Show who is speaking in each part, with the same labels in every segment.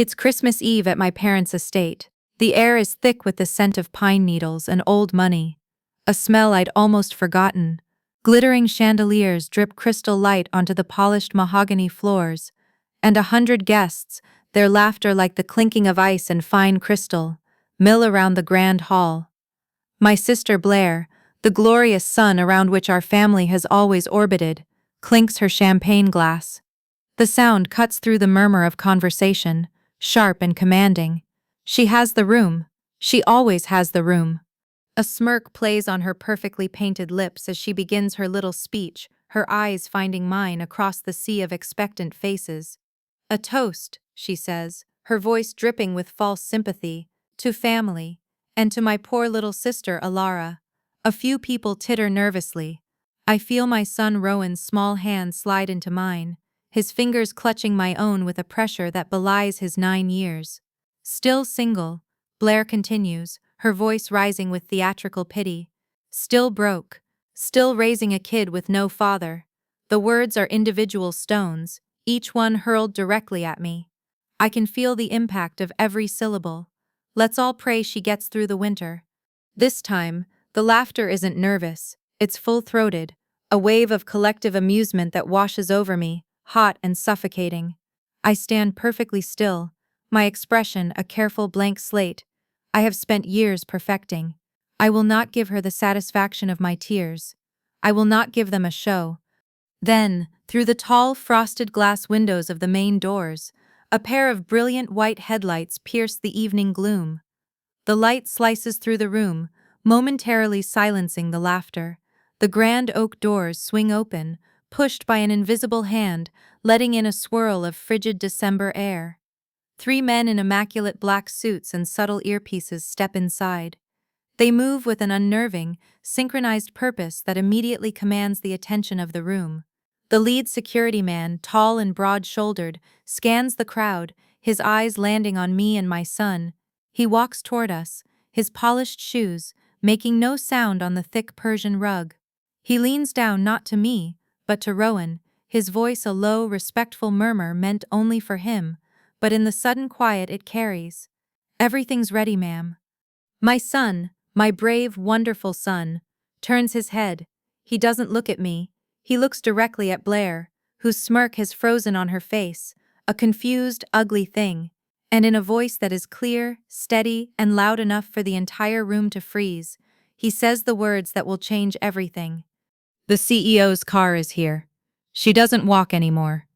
Speaker 1: It's Christmas Eve at my parents' estate. The air is thick with the scent of pine needles and old money, a smell I'd almost forgotten. Glittering chandeliers drip crystal light onto the polished mahogany floors, and 100 guests, their laughter like the clinking of ice and fine crystal, mill around the grand hall. My sister Blair, the glorious sun around which our family has always orbited, clinks her champagne glass. The sound cuts through the murmur of conversation, sharp and commanding. She has the room. She always has the room. A smirk plays on her perfectly painted lips as she begins her little speech, her eyes finding mine across the sea of expectant faces. "A toast," she says, her voice dripping with false sympathy, "to family, and to my poor little sister Alara." A few people titter nervously. I feel my son Rowan's small hand slide into mine, his fingers clutching my own with a pressure that belies his 9 years. Still single, Blair continues, her voice rising with theatrical pity. Still broke. Still raising a kid with no father. The words are individual stones, each one hurled directly at me. I can feel the impact of every syllable. Let's all pray she gets through the winter. This time, the laughter isn't nervous, it's full-throated, a wave of collective amusement that washes over me, hot and suffocating. I stand perfectly still, my expression a careful blank slate I have spent years perfecting. I will not give her the satisfaction of my tears. I will not give them a show. Then, through the tall frosted glass windows of the main doors, a pair of brilliant white headlights pierce the evening gloom. The light slices through the room, momentarily silencing the laughter. The grand oak doors swing open, pushed by an invisible hand, letting in a swirl of frigid December air. 3 men in immaculate black suits and subtle earpieces step inside. They move with an unnerving, synchronized purpose that immediately commands the attention of the room. The lead security man, tall and broad-shouldered, scans the crowd, his eyes landing on me and my son. He walks toward us, his polished shoes, making no sound on the thick Persian rug. He leans down not to me, but to Rowan, his voice a low, respectful murmur meant only for him, but in the sudden quiet it carries. "Everything's ready, ma'am." My son, my brave, wonderful son, turns his head. He doesn't look at me. He looks directly at Blair, whose smirk has frozen on her face, a confused, ugly thing, and in a voice that is clear, steady, and loud enough for the entire room to freeze, he says the words that will change everything. "The CEO's car is here. She doesn't walk anymore."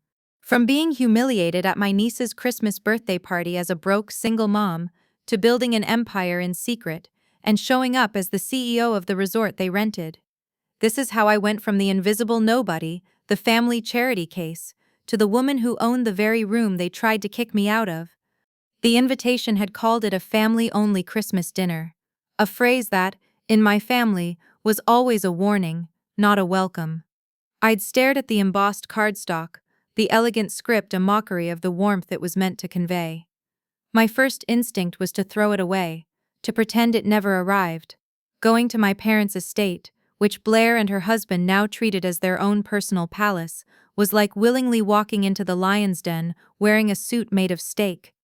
Speaker 1: From being humiliated at my niece's Christmas birthday party as a broke single mom, to building an empire in secret, and showing up as the CEO of the resort they rented. This is how I went from the invisible nobody, the family charity case, to the woman who owned the very room they tried to kick me out of. The invitation had called it a family-only Christmas dinner, a phrase that, in my family, was always a warning, not a welcome. I'd stared at the embossed cardstock, the elegant script a mockery of the warmth it was meant to convey. My first instinct was to throw it away, to pretend it never arrived. Going to my parents' estate, which Blair and her husband now treated as their own personal palace, was like willingly walking into the lion's den wearing a suit made of steak.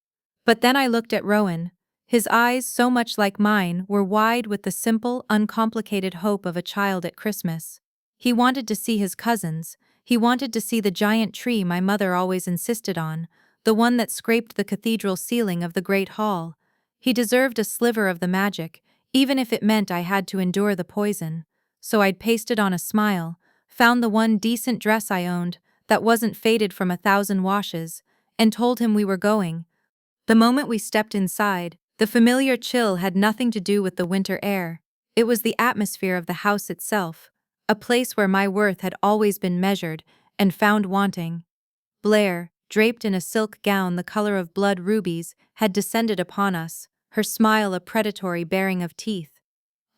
Speaker 1: But then I looked at Rowan. His eyes, so much like mine, were wide with the simple, uncomplicated hope of a child at Christmas. He wanted to see his cousins. He wanted to see the giant tree my mother always insisted on, the one that scraped the cathedral ceiling of the great hall. He deserved a sliver of the magic, even if it meant I had to endure the poison. So I'd pasted on a smile, found the one decent dress I owned, that wasn't faded from 1,000 washes, and told him we were going. The moment we stepped inside, the familiar chill had nothing to do with the winter air. It was the atmosphere of the house itself, a place where my worth had always been measured and found wanting. Blair, draped in a silk gown the color of blood rubies, had descended upon us, her smile a predatory baring of teeth.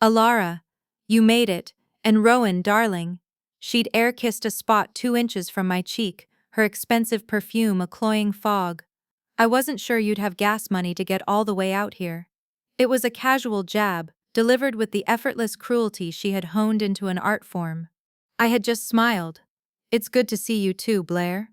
Speaker 1: "Alara, you made it, and Rowan, darling." She'd air-kissed a spot 2 inches from my cheek, her expensive perfume a cloying fog. "I wasn't sure you'd have gas money to get all the way out here." It was a casual jab, delivered with the effortless cruelty she had honed into an art form. I had just smiled. "It's good to see you too, Blair."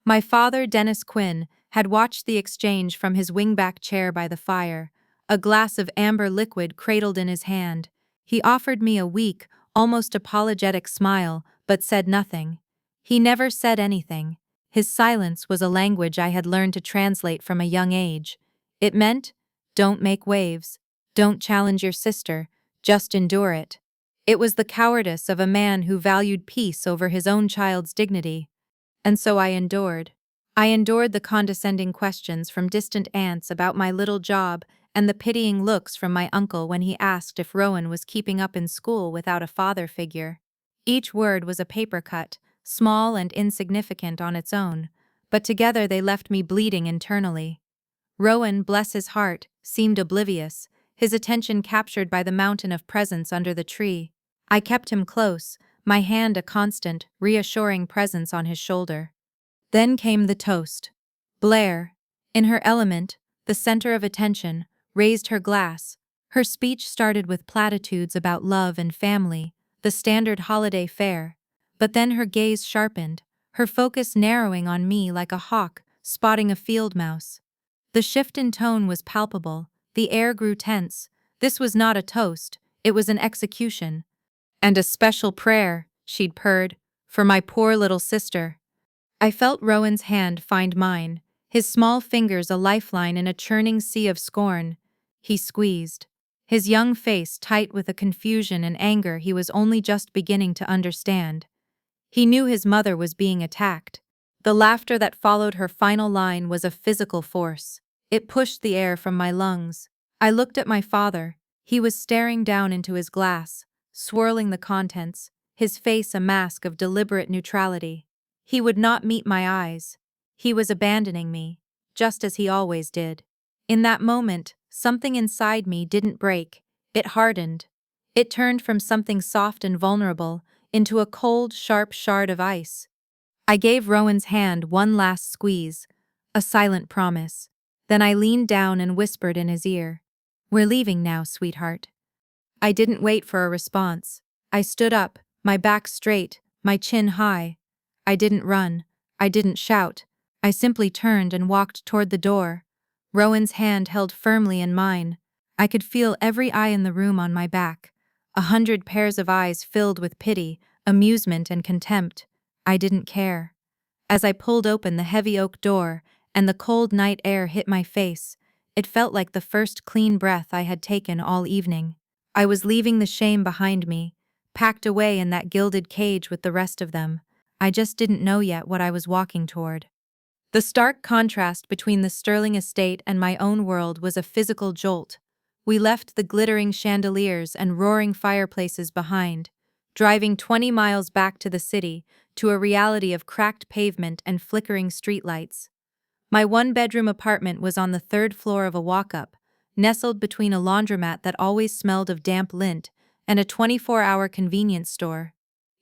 Speaker 1: My father, Dennis Quinn, had watched the exchange from his wingback chair by the fire, a glass of amber liquid cradled in his hand. He offered me a weak, almost apologetic smile, but said nothing. He never said anything. His silence was a language I had learned to translate from a young age. It meant, don't make waves, don't challenge your sister, just endure it. It was the cowardice of a man who valued peace over his own child's dignity. And so I endured. I endured the condescending questions from distant aunts about my little job and the pitying looks from my uncle when he asked if Rowan was keeping up in school without a father figure. Each word was a paper cut, small and insignificant on its own, but together they left me bleeding internally. Rowan, bless his heart, seemed oblivious, his attention captured by the mountain of presents under the tree. I kept him close, my hand a constant, reassuring presence on his shoulder. Then came the toast. Blair, in her element, the center of attention, raised her glass. Her speech started with platitudes about love and family, the standard holiday fare. But then her gaze sharpened, her focus narrowing on me like a hawk spotting a field mouse. The shift in tone was palpable, the air grew tense. This was not a toast, it was an execution. And a special prayer, she'd purred, for my poor little sister. I felt Rowan's hand find mine, his small fingers a lifeline in a churning sea of scorn. He squeezed, his young face tight with a confusion and anger he was only just beginning to understand. He knew his mother was being attacked. The laughter that followed her final line was a physical force. It pushed the air from my lungs. I looked at my father. He was staring down into his glass, swirling the contents, his face a mask of deliberate neutrality. He would not meet my eyes. He was abandoning me, just as he always did. In that moment, something inside me didn't break. It hardened. It turned from something soft and vulnerable into a cold, sharp shard of ice. I gave Rowan's hand one last squeeze, a silent promise. Then I leaned down and whispered in his ear, "We're leaving now, sweetheart." I didn't wait for a response. I stood up, my back straight, my chin high. I didn't run. I didn't shout. I simply turned and walked toward the door. Rowan's hand held firmly in mine. I could feel every eye in the room on my back. 100 pairs of eyes filled with pity, amusement, and contempt. I didn't care. As I pulled open the heavy oak door and the cold night air hit my face, it felt like the first clean breath I had taken all evening. I was leaving the shame behind me, packed away in that gilded cage with the rest of them. I just didn't know yet what I was walking toward. The stark contrast between the Sterling estate and my own world was a physical jolt. We left the glittering chandeliers and roaring fireplaces behind, driving 20 miles back to the city, to a reality of cracked pavement and flickering streetlights. My one-bedroom apartment was on the third floor of a walk-up, nestled between a laundromat that always smelled of damp lint and a 24-hour convenience store.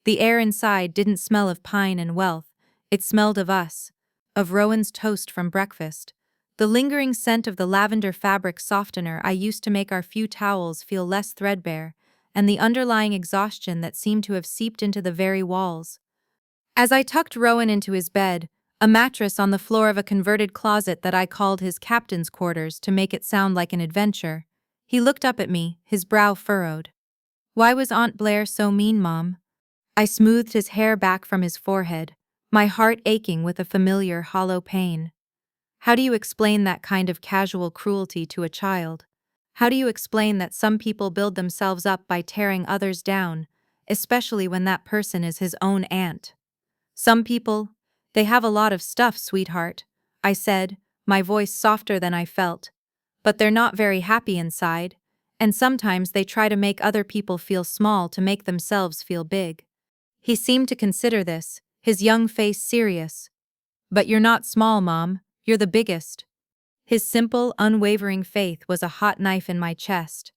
Speaker 1: The air inside didn't smell of pine and wealth, it smelled of us, of Rowan's toast from breakfast, the lingering scent of the lavender fabric softener I used to make our few towels feel less threadbare, and the underlying exhaustion that seemed to have seeped into the very walls. As I tucked Rowan into his bed, a mattress on the floor of a converted closet that I called his captain's quarters to make it sound like an adventure, he looked up at me, his brow furrowed. "Why was Aunt Blair so mean, Mom?" I smoothed his hair back from his forehead, my heart aching with a familiar hollow pain. How do you explain that kind of casual cruelty to a child? How do you explain that some people build themselves up by tearing others down, especially when that person is his own aunt? Some people, they have a lot of stuff, sweetheart, I said, my voice softer than I felt. But they're not very happy inside, and sometimes they try to make other people feel small to make themselves feel big. He seemed to consider this, his young face serious. "But you're not small, Mom, you're the biggest." His simple, unwavering faith was a hot knife in my chest.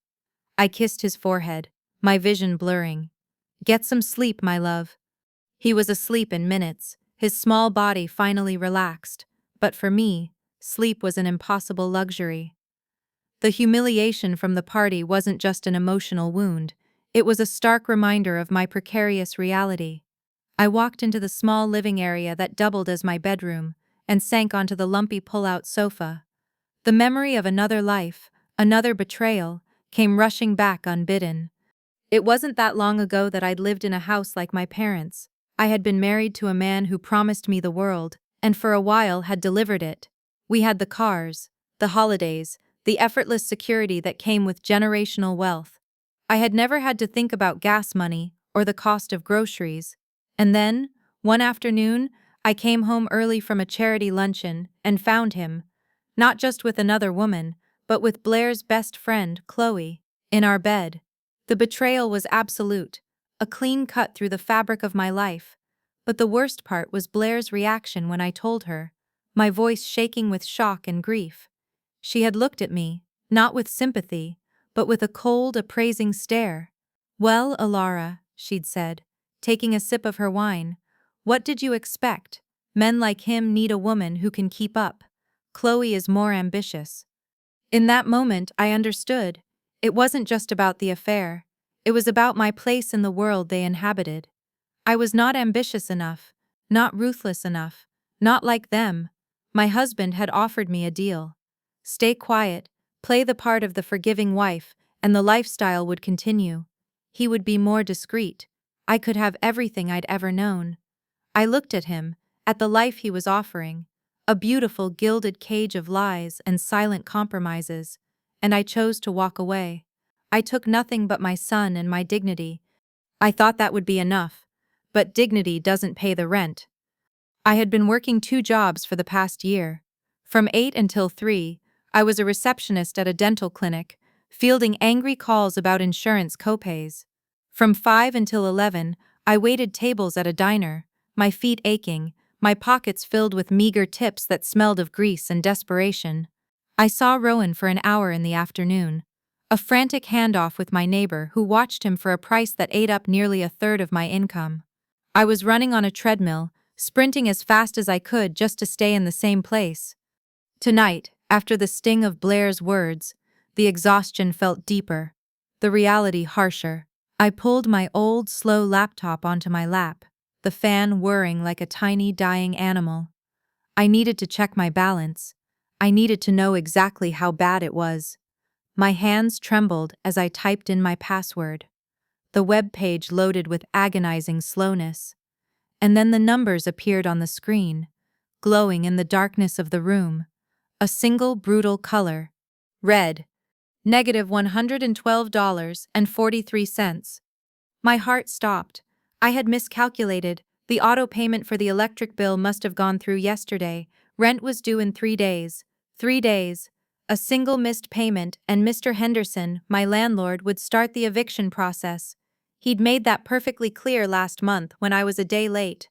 Speaker 1: I kissed his forehead, my vision blurring. "Get some sleep, my love." He was asleep in minutes, his small body finally relaxed, but for me, sleep was an impossible luxury. The humiliation from the party wasn't just an emotional wound, it was a stark reminder of my precarious reality. I walked into the small living area that doubled as my bedroom, and sank onto the lumpy pull-out sofa. The memory of another life, another betrayal, came rushing back unbidden. It wasn't that long ago that I'd lived in a house like my parents. I had been married to a man who promised me the world, and for a while had delivered it. We had the cars, the holidays, the effortless security that came with generational wealth. I had never had to think about gas money or the cost of groceries. And then, one afternoon, I came home early from a charity luncheon and found him, not just with another woman, but with Blair's best friend, Chloe, in our bed. The betrayal was absolute, a clean cut through the fabric of my life. But the worst part was Blair's reaction when I told her, my voice shaking with shock and grief. She had looked at me, not with sympathy, but with a cold, appraising stare. "Well, Alara," she'd said, taking a sip of her wine, "what did you expect? Men like him need a woman who can keep up. Chloe is more ambitious." In that moment, I understood. It wasn't just about the affair. It was about my place in the world they inhabited. I was not ambitious enough, not ruthless enough, not like them. My husband had offered me a deal. Stay quiet, play the part of the forgiving wife, and the lifestyle would continue. He would be more discreet. I could have everything I'd ever known. I looked at him, at the life he was offering, a beautiful gilded cage of lies and silent compromises, and I chose to walk away. I took nothing but my son and my dignity. I thought that would be enough, but dignity doesn't pay the rent. I had been working 2 jobs for the past year. From 8 until 3, I was a receptionist at a dental clinic, fielding angry calls about insurance copays. From 5 until 11, I waited tables at a diner, my feet aching, my pockets filled with meager tips that smelled of grease and desperation. I saw Rowan for an hour in the afternoon, a frantic handoff with my neighbor who watched him for a price that ate up nearly a third of my income. I was running on a treadmill, sprinting as fast as I could just to stay in the same place. Tonight, after the sting of Blair's words, the exhaustion felt deeper, the reality harsher. I pulled my old, slow laptop onto my lap, the fan whirring like a tiny, dying animal. I needed to check my balance. I needed to know exactly how bad it was. My hands trembled as I typed in my password. The web page loaded with agonizing slowness. And then the numbers appeared on the screen, glowing in the darkness of the room. A single brutal color. Red. -$112.43. My heart stopped. I had miscalculated. The auto payment for the electric bill must have gone through yesterday. Rent was due in 3 days. 3 days. A single missed payment, and Mr. Henderson, my landlord, would start the eviction process. He'd made that perfectly clear last month when I was a day late.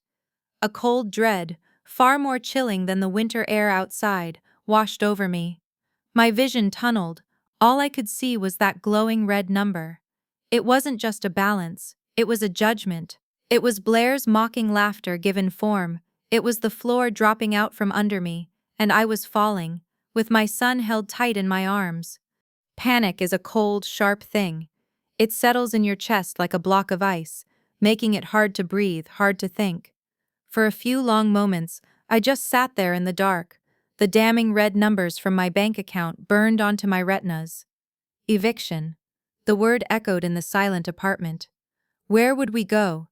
Speaker 1: A cold dread, far more chilling than the winter air outside, washed over me. My vision tunneled. All I could see was that glowing red number. It wasn't just a balance, it was a judgment. It was Blair's mocking laughter given form. It was the floor dropping out from under me, and I was falling, with my son held tight in my arms. Panic is a cold, sharp thing. It settles in your chest like a block of ice, making it hard to breathe, hard to think. For a few long moments, I just sat there in the dark, the damning red numbers from my bank account burned onto my retinas. Eviction. The word echoed in the silent apartment. Where would we go?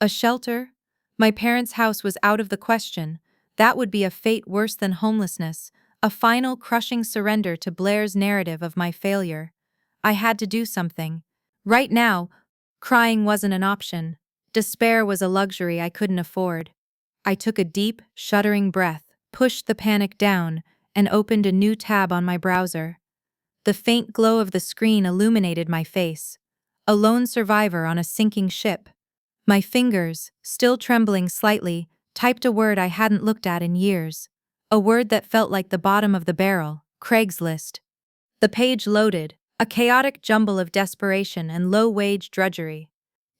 Speaker 1: A shelter? My parents' house was out of the question. That would be a fate worse than homelessness, a final crushing surrender to Blair's narrative of my failure. I had to do something. Right now, crying wasn't an option. Despair was a luxury I couldn't afford. I took a deep, shuddering breath, pushed the panic down, and opened a new tab on my browser. The faint glow of the screen illuminated my face. A lone survivor on a sinking ship. My fingers, still trembling slightly, typed a word I hadn't looked at in years. A word that felt like the bottom of the barrel: Craigslist. The page loaded, a chaotic jumble of desperation and low-wage drudgery.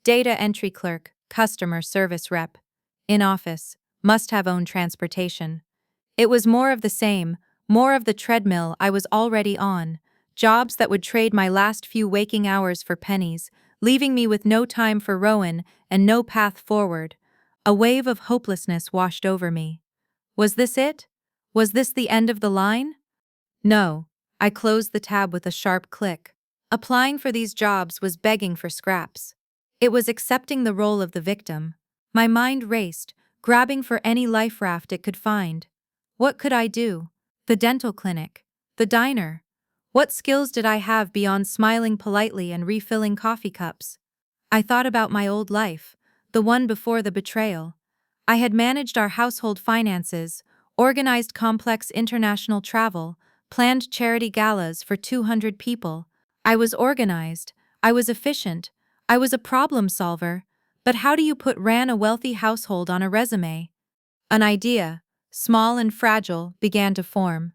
Speaker 1: Data entry clerk, customer service rep. In office, must have own transportation. It was more of the same, more of the treadmill I was already on. Jobs that would trade my last few waking hours for pennies, leaving me with no time for Rowan and no path forward. A wave of hopelessness washed over me. Was this it? Was this the end of the line? No. I closed the tab with a sharp click. Applying for these jobs was begging for scraps. It was accepting the role of the victim. My mind raced, grabbing for any life raft it could find. What could I do? The dental clinic. The diner. What skills did I have beyond smiling politely and refilling coffee cups? I thought about my old life, the one before the betrayal. I had managed our household finances, organized complex international travel, planned charity galas for 200 people. I was organized, I was efficient, I was a problem solver, but how do you ran a wealthy household on a resume? An idea, small and fragile, began to form.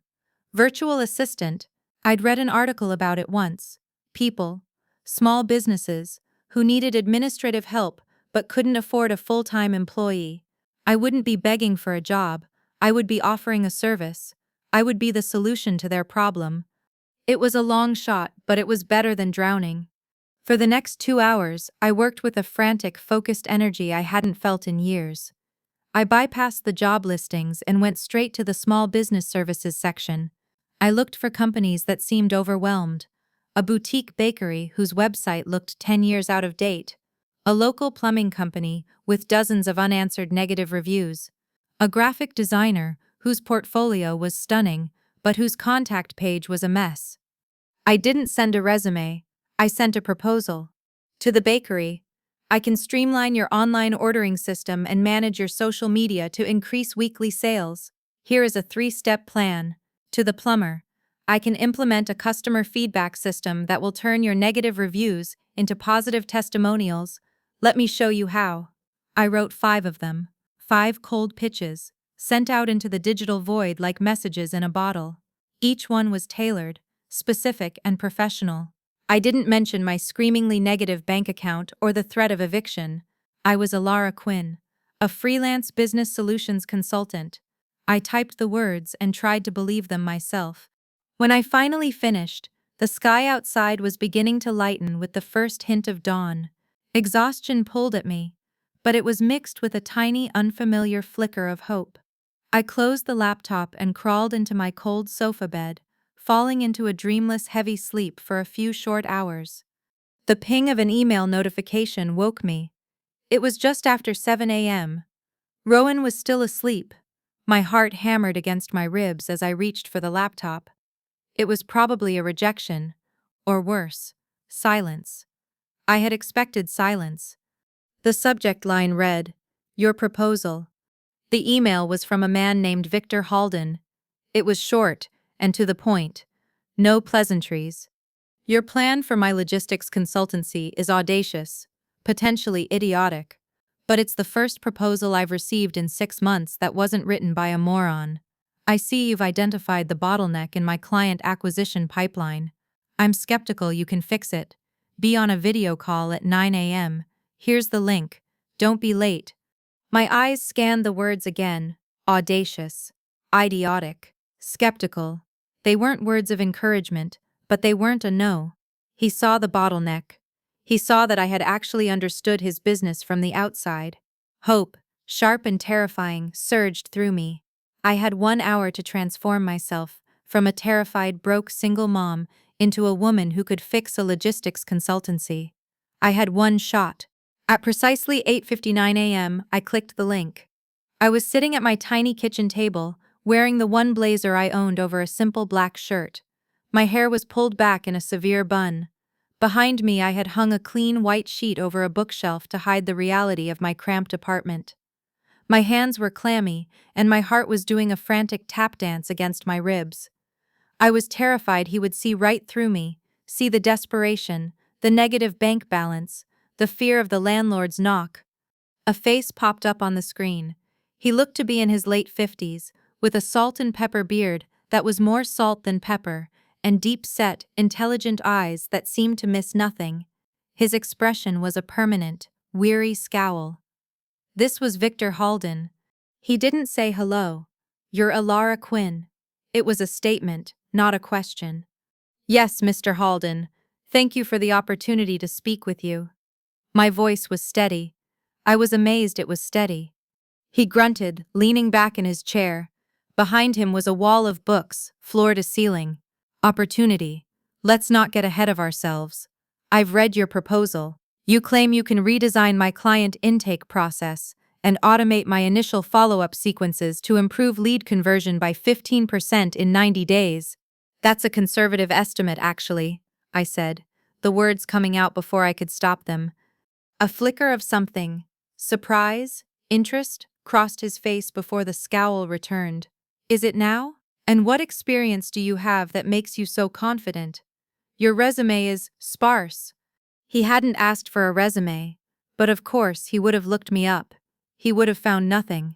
Speaker 1: Virtual assistant, I'd read an article about it once. People, small businesses, who needed administrative help but couldn't afford a full-time employee. I wouldn't be begging for a job, I would be offering a service. I would be the solution to their problem. It was a long shot, but it was better than drowning. For the next 2 hours, I worked with a frantic, focused energy I hadn't felt in years. I bypassed the job listings and went straight to the small business services section. I looked for companies that seemed overwhelmed. A boutique bakery whose website looked 10 years out of date. A local plumbing company with dozens of unanswered negative reviews. A graphic designer whose portfolio was stunning, but whose contact page was a mess. I didn't send a resume, I sent a proposal. To the bakery, I can streamline your online ordering system and manage your social media to increase weekly sales. Here is a 3-step plan. To the plumber, I can implement a customer feedback system that will turn your negative reviews into positive testimonials. Let me show you how. I wrote 5 of them. 5 cold pitches, sent out into the digital void like messages in a bottle. Each one was tailored, specific, and professional. I didn't mention my screamingly negative bank account or the threat of eviction. I was Alara Quinn, a freelance business solutions consultant. I typed the words and tried to believe them myself. When I finally finished, the sky outside was beginning to lighten with the first hint of dawn. Exhaustion pulled at me, but it was mixed with a tiny, unfamiliar flicker of hope. I closed the laptop and crawled into my cold sofa bed, falling into a dreamless, heavy sleep for a few short hours. The ping of an email notification woke me. It was just after 7 a.m. Rowan was still asleep. My heart hammered against my ribs as I reached for the laptop. It was probably a rejection, or worse, silence. I had expected silence. The subject line read, "Your proposal." The email was from a man named Victor Halden. It was short and to the point. No pleasantries. Your plan for my logistics consultancy is audacious, potentially idiotic, but it's the first proposal I've received in 6 months that wasn't written by a moron. I see you've identified the bottleneck in my client acquisition pipeline. I'm skeptical you can fix it. Be on a video call at 9 a.m. Here's the link. Don't be late. My eyes scanned the words again. Audacious. Idiotic. Skeptical. They weren't words of encouragement, but they weren't a no. He saw the bottleneck. He saw that I had actually understood his business from the outside. Hope, sharp and terrifying, surged through me. I had 1 hour to transform myself from a terrified, broke single mom into a woman who could fix a logistics consultancy. I had one shot. At precisely 8:59 a.m., I clicked the link. I was sitting at my tiny kitchen table, wearing the one blazer I owned over a simple black shirt. My hair was pulled back in a severe bun. Behind me, I had hung a clean white sheet over a bookshelf to hide the reality of my cramped apartment. My hands were clammy, and my heart was doing a frantic tap dance against my ribs. I was terrified he would see right through me, see the desperation, the negative bank balance, the fear of the landlord's knock. A face popped up on the screen. He looked to be in his late 50s, with a salt and pepper beard that was more salt than pepper, and deep-set, intelligent eyes that seemed to miss nothing. His expression was a permanent, weary scowl. This was Victor Halden. He didn't say hello. "You're Alara Quinn." It was a statement, not a question. "Yes, Mr. Halden. Thank you for the opportunity to speak with you." My voice was steady. I was amazed it was steady. He grunted, leaning back in his chair, Behind him was a wall of books, floor to ceiling. Opportunity. Let's not get ahead of ourselves. I've read your proposal. You claim you can redesign my client intake process and automate my initial follow-up sequences to improve lead conversion by 15% in 90 days. That's a conservative estimate, actually, I said, the words coming out before I could stop them. A flicker of something, surprise, interest, crossed his face before the scowl returned. Is it now? And what experience do you have that makes you so confident? Your resume is sparse. He hadn't asked for a resume, but of course he would have looked me up. He would have found nothing.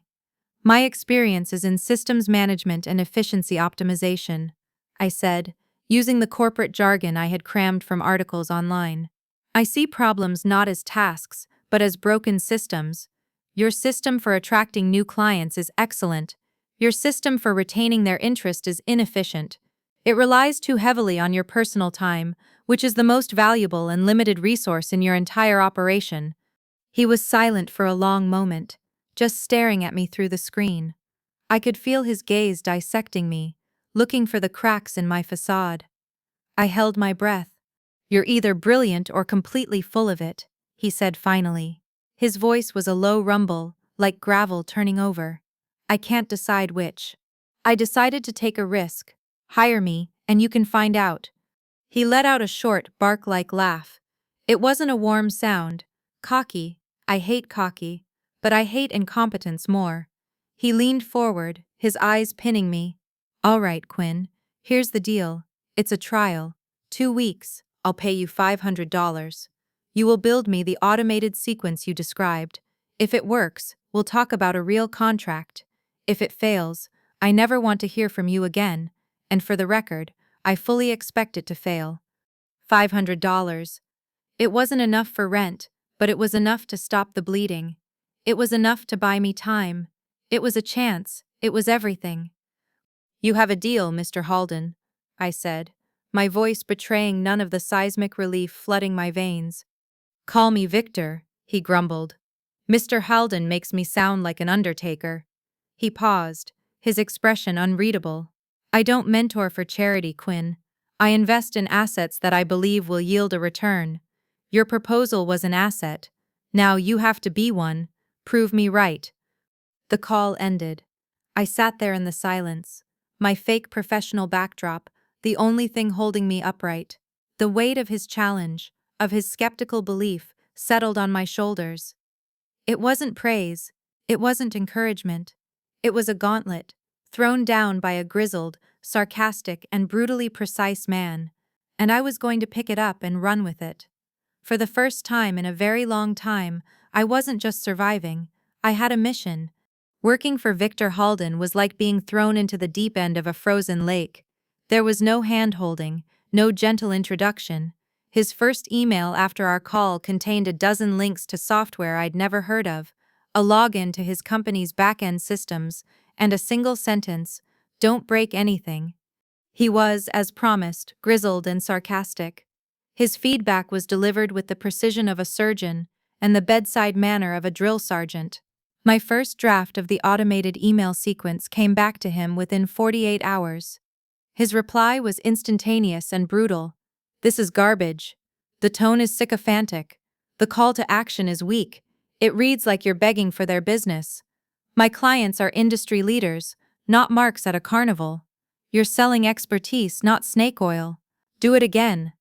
Speaker 1: My experience is in systems management and efficiency optimization, I said, using the corporate jargon I had crammed from articles online. I see problems not as tasks, but as broken systems. Your system for attracting new clients is excellent. Your system for retaining their interest is inefficient. It relies too heavily on your personal time, which is the most valuable and limited resource in your entire operation. He was silent for a long moment, just staring at me through the screen. I could feel his gaze dissecting me, looking for the cracks in my facade. I held my breath. You're either brilliant or completely full of it, he said finally. His voice was a low rumble, like gravel turning over. I can't decide which. I decided to take a risk. Hire me, and you can find out. He let out a short, bark-like laugh. It wasn't a warm sound. Cocky. I hate cocky. But I hate incompetence more. He leaned forward, his eyes pinning me. All right, Quinn. Here's the deal. It's a trial. 2 weeks. I'll pay you $500. You will build me the automated sequence you described. If it works, we'll talk about a real contract. If it fails, I never want to hear from you again, and for the record, I fully expect it to fail. $500. It wasn't enough for rent, but it was enough to stop the bleeding. It was enough to buy me time. It was a chance. It was everything. You have a deal, Mr. Halden, I said, my voice betraying none of the seismic relief flooding my veins. Call me Victor, he grumbled. Mr. Halden makes me sound like an undertaker. He paused, his expression unreadable. I don't mentor for charity, Quinn. I invest in assets that I believe will yield a return. Your proposal was an asset. Now you have to be one. Prove me right. The call ended. I sat there in the silence, my fake professional backdrop, the only thing holding me upright. The weight of his challenge, of his skeptical belief, settled on my shoulders. It wasn't praise. It wasn't encouragement. It was a gauntlet, thrown down by a grizzled, sarcastic, and brutally precise man, and I was going to pick it up and run with it. For the first time in a very long time, I wasn't just surviving, I had a mission. Working for Victor Halden was like being thrown into the deep end of a frozen lake. There was no hand-holding, no gentle introduction. His first email after our call contained a dozen links to software I'd never heard of, a login to his company's back-end systems, and a single sentence, "Don't break anything." He was, as promised, grizzled and sarcastic. His feedback was delivered with the precision of a surgeon and the bedside manner of a drill sergeant. My first draft of the automated email sequence came back to him within 48 hours. His reply was instantaneous and brutal. This is garbage. The tone is sycophantic. The call to action is weak. It reads like you're begging for their business. My clients are industry leaders, not marks at a carnival. You're selling expertise, not snake oil. Do it again.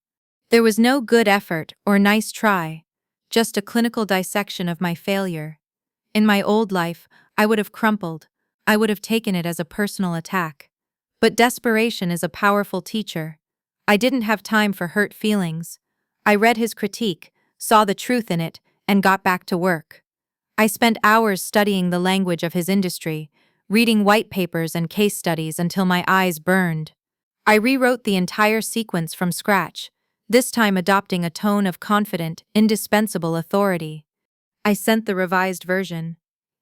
Speaker 1: There was no good effort or nice try, just a clinical dissection of my failure. In my old life, I would have crumpled. I would have taken it as a personal attack. But desperation is a powerful teacher. I didn't have time for hurt feelings. I read his critique, saw the truth in it, and got back to work. I spent hours studying the language of his industry, reading white papers and case studies until my eyes burned. I rewrote the entire sequence from scratch, this time adopting a tone of confident, indispensable authority. I sent the revised version.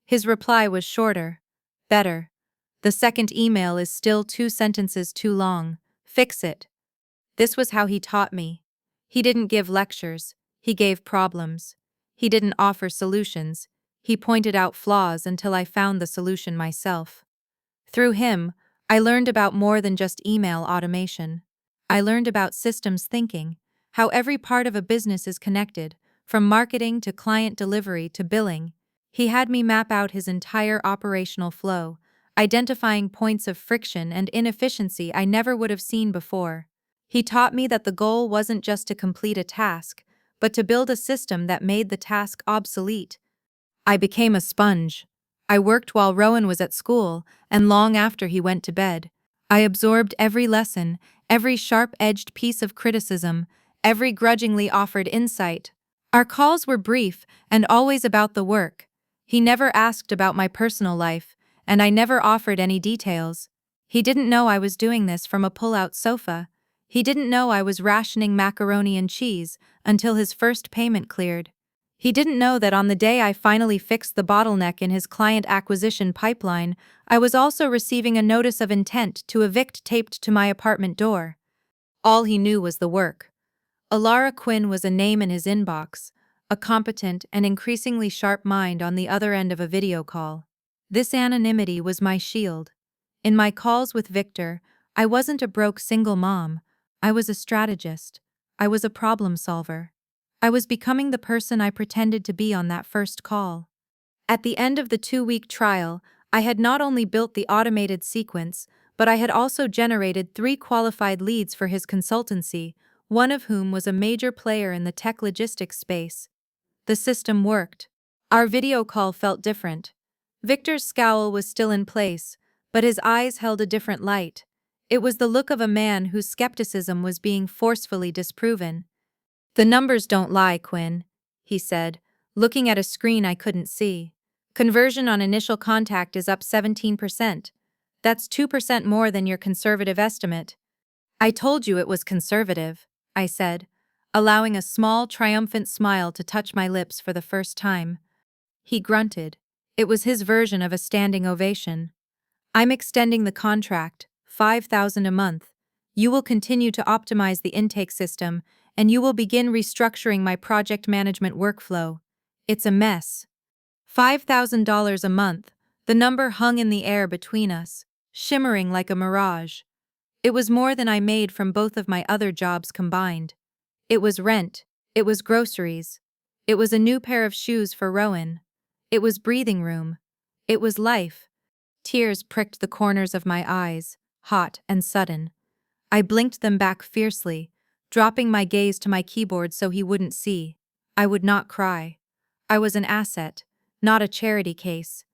Speaker 1: His reply was shorter. Better. The second email is still 2 sentences too long. Fix it. This was how he taught me. He didn't give lectures. He gave problems. He didn't offer solutions. He pointed out flaws until I found the solution myself. Through him, I learned about more than just email automation. I learned about systems thinking, how every part of a business is connected, from marketing to client delivery to billing. He had me map out his entire operational flow, identifying points of friction and inefficiency I never would have seen before. He taught me that the goal wasn't just to complete a task, but to build a system that made the task obsolete. I became a sponge. I worked while Rowan was at school, and long after he went to bed. I absorbed every lesson, every sharp-edged piece of criticism, every grudgingly offered insight. Our calls were brief and always about the work. He never asked about my personal life, and I never offered any details. He didn't know I was doing this from a pull-out sofa. He didn't know I was rationing macaroni and cheese until his first payment cleared. He didn't know that on the day I finally fixed the bottleneck in his client acquisition pipeline, I was also receiving a notice of intent to evict taped to my apartment door. All he knew was the work. Alara Quinn was a name in his inbox, a competent and increasingly sharp mind on the other end of a video call. This anonymity was my shield. In my calls with Victor, I wasn't a broke single mom. I was a strategist. I was a problem solver. I was becoming the person I pretended to be on that first call. At the end of the 2-week trial, I had not only built the automated sequence, but I had also generated 3 qualified leads for his consultancy, one of whom was a major player in the tech logistics space. The system worked. Our video call felt different. Victor's scowl was still in place, but his eyes held a different light. It was the look of a man whose skepticism was being forcefully disproven. "The numbers don't lie, Quinn," he said, looking at a screen I couldn't see. "Conversion on initial contact is up 17%. That's 2% more than your conservative estimate." "I told you it was conservative," I said, allowing a small, triumphant smile to touch my lips for the first time. He grunted. It was his version of a standing ovation. "I'm extending the contract, $5,000 a month. You will continue to optimize the intake system, and you will begin restructuring my project management workflow. It's a mess." $5,000 a month, the number hung in the air between us, shimmering like a mirage. It was more than I made from both of my other jobs combined. It was rent, it was groceries, it was a new pair of shoes for Rowan. It was breathing room. It was life. Tears pricked the corners of my eyes, hot and sudden. I blinked them back fiercely, dropping my gaze to my keyboard so he wouldn't see. I would not cry. I was an asset, not a charity case.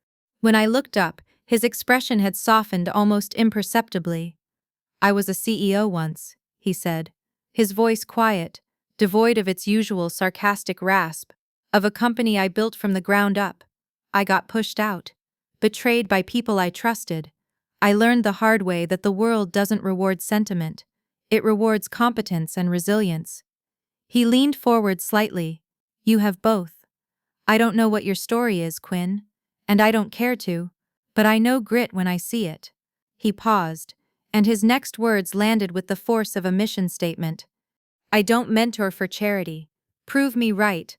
Speaker 1: When I looked up, his expression had softened almost imperceptibly. "I was a CEO once," he said, his voice quiet, devoid of its usual sarcastic rasp, "of a company I built from the ground up. I got pushed out, betrayed by people I trusted. I learned the hard way that the world doesn't reward sentiment. It rewards competence and resilience." He leaned forward slightly. "You have both. I don't know what your story is, Quinn, and I don't care to, but I know grit when I see it." He paused, and his next words landed with the force of a mission statement. "I don't mentor for charity. Prove me right."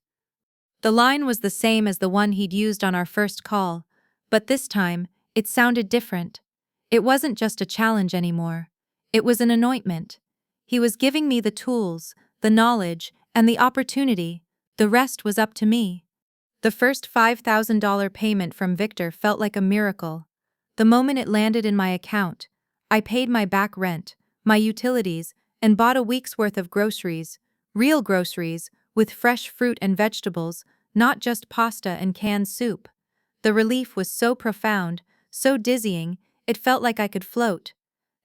Speaker 1: The line was the same as the one he'd used on our first call, but this time, it sounded different. It wasn't just a challenge anymore. It was an anointment. He was giving me the tools, the knowledge, and the opportunity. The rest was up to me. The first $5,000 payment from Victor felt like a miracle. The moment it landed in my account, I paid my back rent, my utilities, and bought a week's worth of groceries, real groceries, with fresh fruit and vegetables, not just pasta and canned soup. The relief was so profound, so dizzying, it felt like I could float.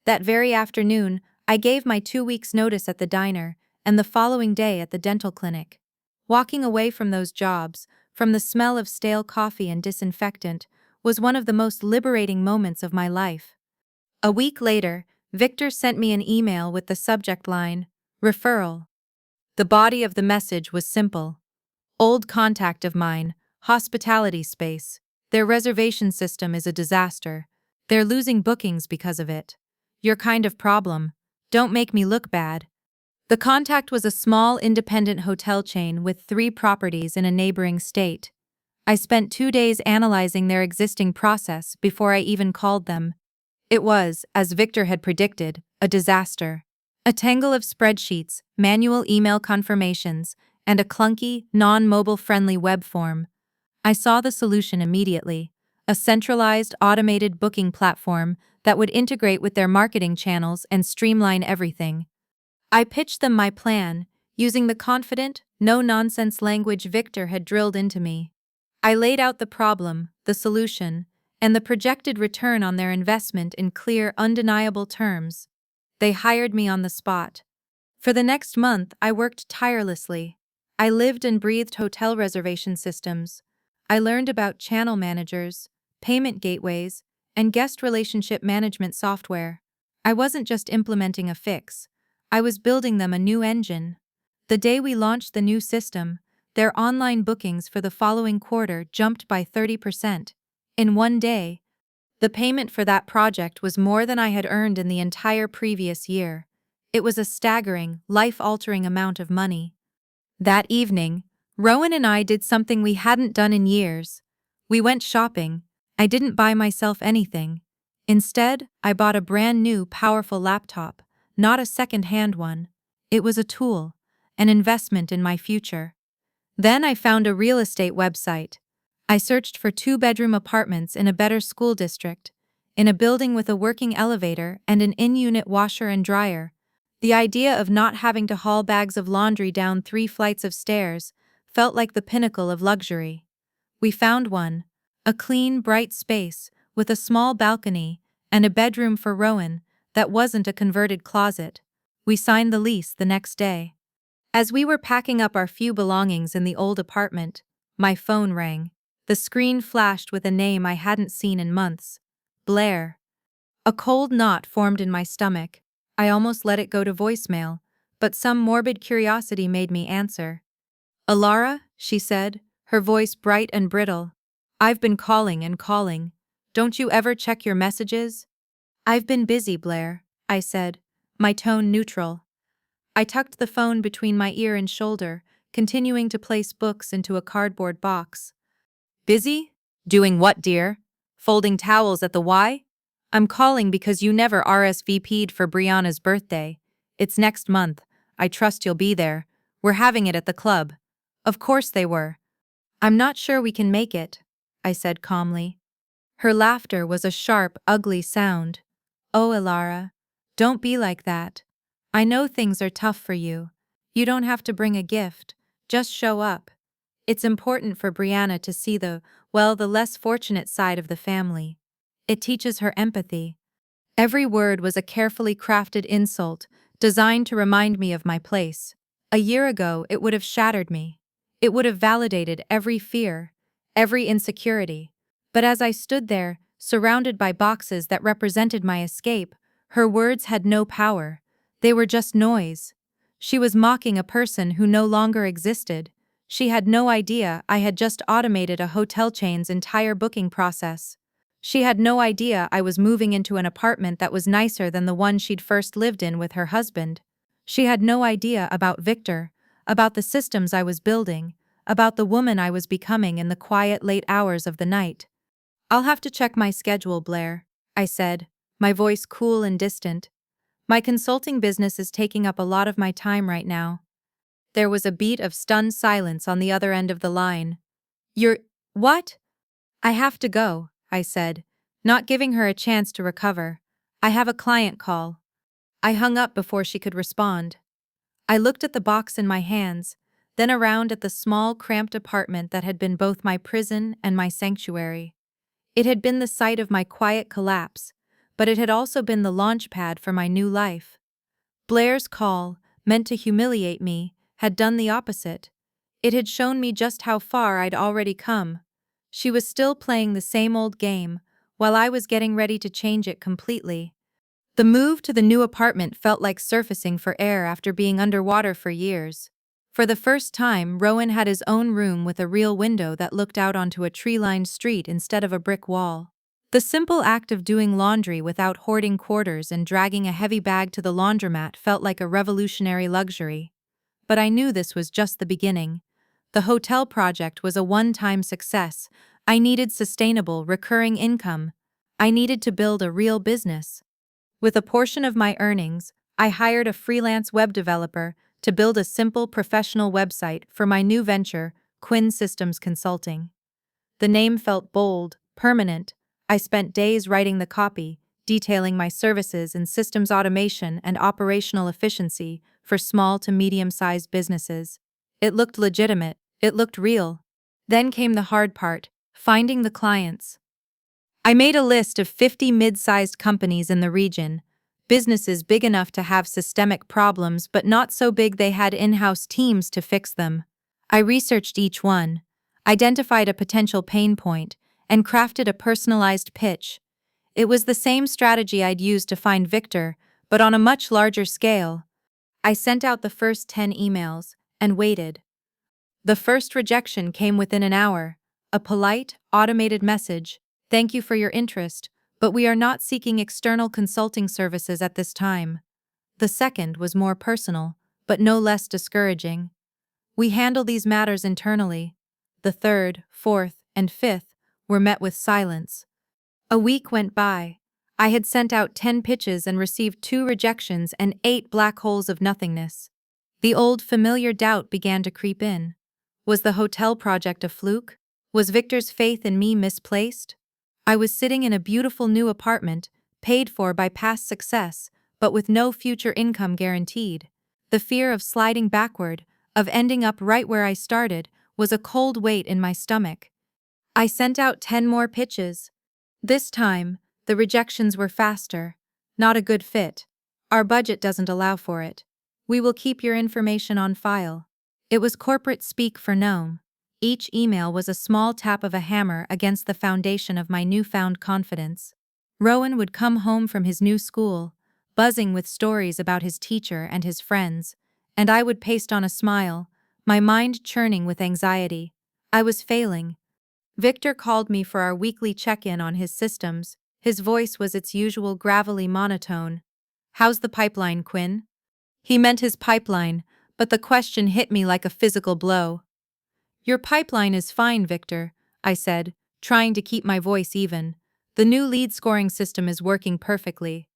Speaker 1: That very afternoon, I gave my 2 weeks' notice at the diner, and the following day at the dental clinic. Walking away from those jobs, from the smell of stale coffee and disinfectant, was one of the most liberating moments of my life. A week later, Victor sent me an email with the subject line, "Referral." The body of the message was simple. "Old contact of mine, hospitality space. Their reservation system is a disaster. They're losing bookings because of it. Your kind of problem. Don't make me look bad." The contact was a small independent hotel chain with 3 properties in a neighboring state. I spent 2 days analyzing their existing process before I even called them. It was, as Victor had predicted, a disaster. A tangle of spreadsheets, manual email confirmations, and a clunky, non-mobile friendly web form. I saw the solution immediately: a centralized, automated booking platform that would integrate with their marketing channels and streamline everything. I pitched them my plan, using the confident, no-nonsense language Victor had drilled into me. I laid out the problem, the solution, and the projected return on their investment in clear, undeniable terms. They hired me on the spot. For the next month, I worked tirelessly. I lived and breathed hotel reservation systems. I learned about channel managers, payment gateways, and guest relationship management software. I wasn't just implementing a fix. I was building them a new engine. The day we launched the new system, their online bookings for the following quarter jumped by 30%. In one day, the payment for that project was more than I had earned in the entire previous year. It was a staggering, life-altering amount of money. That evening, Rowan and I did something we hadn't done in years. We went shopping. I didn't buy myself anything. Instead, I bought a brand new, powerful laptop, not a second-hand one. It was a tool, an investment in my future. Then I found a real estate website. I searched for two-bedroom apartments in a better school district, in a building with a working elevator and an in-unit washer and dryer. The idea of not having to haul bags of laundry down 3 flights of stairs felt like the pinnacle of luxury. We found one, a clean, bright space with a small balcony and a bedroom for Rowan that wasn't a converted closet. We signed the lease the next day. As we were packing up our few belongings in the old apartment, my phone rang. The screen flashed with a name I hadn't seen in months: Blair. A cold knot formed in my stomach. I almost let it go to voicemail, but some morbid curiosity made me answer. "Alara," she said, her voice bright and brittle. "I've been calling and calling. Don't you ever check your messages?" "I've been busy, Blair," I said, my tone neutral. I tucked the phone between my ear and shoulder, continuing to place books into a cardboard box. "Busy? Doing what, dear? Folding towels at the Y? I'm calling because you never RSVP'd for Brianna's birthday. It's next month. I trust you'll be there. We're having it at the club." Of course they were. "I'm not sure we can make it," I said calmly. Her laughter was a sharp, ugly sound. "Oh, Elara, don't be like that. I know things are tough for you. You don't have to bring a gift. Just show up. It's important for Brianna to see the less fortunate side of the family. It teaches her empathy." Every word was a carefully crafted insult, designed to remind me of my place. A year ago, it would have shattered me. It would have validated every fear, every insecurity. But as I stood there, surrounded by boxes that represented my escape, her words had no power. They were just noise. She was mocking a person who no longer existed. She had no idea I had just automated a hotel chain's entire booking process. She had no idea I was moving into an apartment that was nicer than the one she'd first lived in with her husband. She had no idea about Victor, about the systems I was building, about the woman I was becoming in the quiet late hours of the night. "I'll have to check my schedule, Blair," I said, my voice cool and distant. "My consulting business is taking up a lot of my time right now." There was a beat of stunned silence on the other end of the line. "You're… what?" "I have to go," I said, not giving her a chance to recover. "I have a client call." I hung up before she could respond. I looked at the box in my hands, then around at the small, cramped apartment that had been both my prison and my sanctuary. It had been the site of my quiet collapse, but it had also been the launch pad for my new life. Blair's call, meant to humiliate me, had done the opposite. It had shown me just how far I'd already come. She was still playing the same old game, while I was getting ready to change it completely. The move to the new apartment felt like surfacing for air after being underwater for years. For the first time, Rowan had his own room with a real window that looked out onto a tree-lined street instead of a brick wall. The simple act of doing laundry without hoarding quarters and dragging a heavy bag to the laundromat felt like a revolutionary luxury. But I knew this was just the beginning. The hotel project was a one-time success. I needed sustainable, recurring income. I needed to build a real business. With a portion of my earnings, I hired a freelance web developer to build a simple professional website for my new venture, Quinn Systems Consulting. The name felt bold, permanent. I spent days writing the copy, detailing my services in systems automation and operational efficiency for small to medium-sized businesses. It looked legitimate, it looked real. Then came the hard part, finding the clients. I made a list of 50 mid-sized companies in the region, businesses big enough to have systemic problems but not so big they had in-house teams to fix them. I researched each one, identified a potential pain point, and crafted a personalized pitch. It was the same strategy I'd used to find Victor, but on a much larger scale. I sent out the first 10 emails and waited. The first rejection came within an hour, a polite, automated message: "Thank you for your interest, but we are not seeking external consulting services at this time." The second was more personal, but no less discouraging: "We handle these matters internally." The third, fourth, and fifth were met with silence. A week went by. I had sent out 10 pitches and received 2 rejections and 8 black holes of nothingness. The old familiar doubt began to creep in. Was the hotel project a fluke? Was Victor's faith in me misplaced? I was sitting in a beautiful new apartment, paid for by past success, but with no future income guaranteed. The fear of sliding backward, of ending up right where I started, was a cold weight in my stomach. I sent out 10 more pitches. This time, the rejections were faster. "Not a good fit. Our budget doesn't allow for it. We will keep your information on file." It was corporate speak for no. Each email was a small tap of a hammer against the foundation of my newfound confidence. Rowan would come home from his new school, buzzing with stories about his teacher and his friends, and I would paste on a smile, my mind churning with anxiety. I was failing. Victor called me for our weekly check-in on his systems. His voice was its usual gravelly monotone. "How's the pipeline, Quinn?" He meant his pipeline, but the question hit me like a physical blow. "Your pipeline is fine, Victor," I said, trying to keep my voice even. "The new lead scoring system is working perfectly."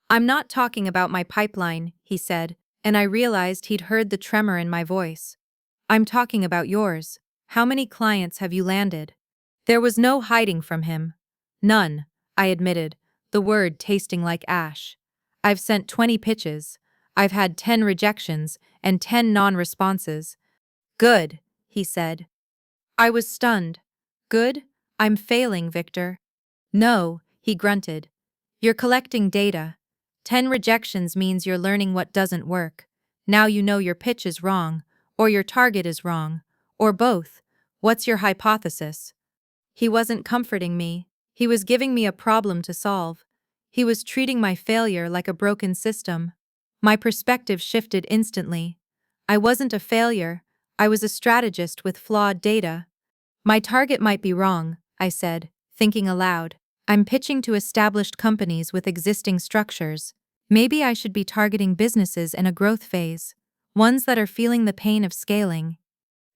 Speaker 1: "I'm not talking about my pipeline," he said, and I realized he'd heard the tremor in my voice. "I'm talking about yours. How many clients have you landed?" There was no hiding from him. "None," I admitted, the word tasting like ash. "I've sent 20 pitches. I've had 10 rejections and 10 non-responses." "Good," he said. I was stunned. "Good? I'm failing, Victor." "No," he grunted. "You're collecting data. 10 rejections means you're learning what doesn't work. Now you know your pitch is wrong, or your target is wrong, or both. What's your hypothesis?" He wasn't comforting me. He was giving me a problem to solve. He was treating my failure like a broken system. My perspective shifted instantly. I wasn't a failure. I was a strategist with flawed data. "My target might be wrong," I said, thinking aloud. "I'm pitching to established companies with existing structures. Maybe I should be targeting businesses in a growth phase, ones that are feeling the pain of scaling."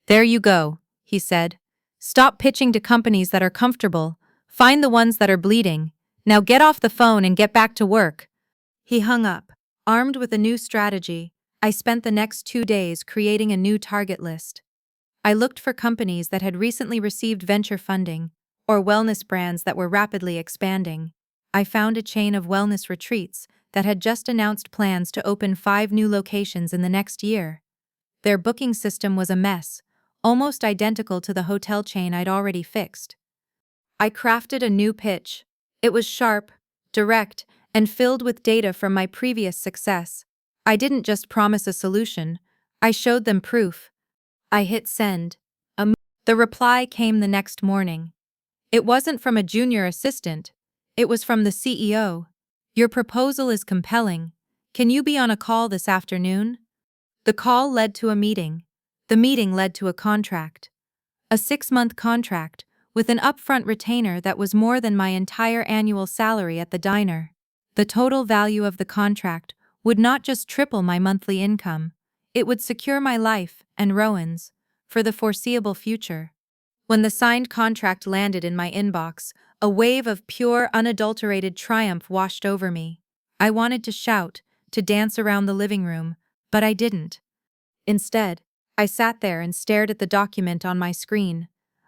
Speaker 1: "There you go," he said. "Stop pitching to companies that are comfortable. Find the ones that are bleeding. Now get off the phone and get back to work." He hung up. Armed with a new strategy, I spent the next 2 days creating a new target list. I looked for companies that had recently received venture funding, or wellness brands that were rapidly expanding. I found a chain of wellness retreats that had just announced plans to open 5 new locations in the next year. Their booking system was a mess, almost identical to the hotel chain I'd already fixed. I crafted a new pitch. It was sharp, direct, and filled with data from my previous success. I didn't just promise a solution, I showed them proof. I hit send. The reply came the next morning. It wasn't from a junior assistant. It was from the CEO. "Your proposal is compelling. Can you be on a call this afternoon?" The call led to a meeting. The meeting led to a contract. A 6-month contract, with an upfront retainer that was more than my entire annual salary at the diner. The total value of the contract would not just triple my monthly income, it would secure my life and Rowan's for the foreseeable future. When the signed contract landed in my inbox, a wave of pure, unadulterated triumph washed over me. I wanted to shout, to dance around the living room, but I didn't. Instead, I sat there and stared at the document on my screen.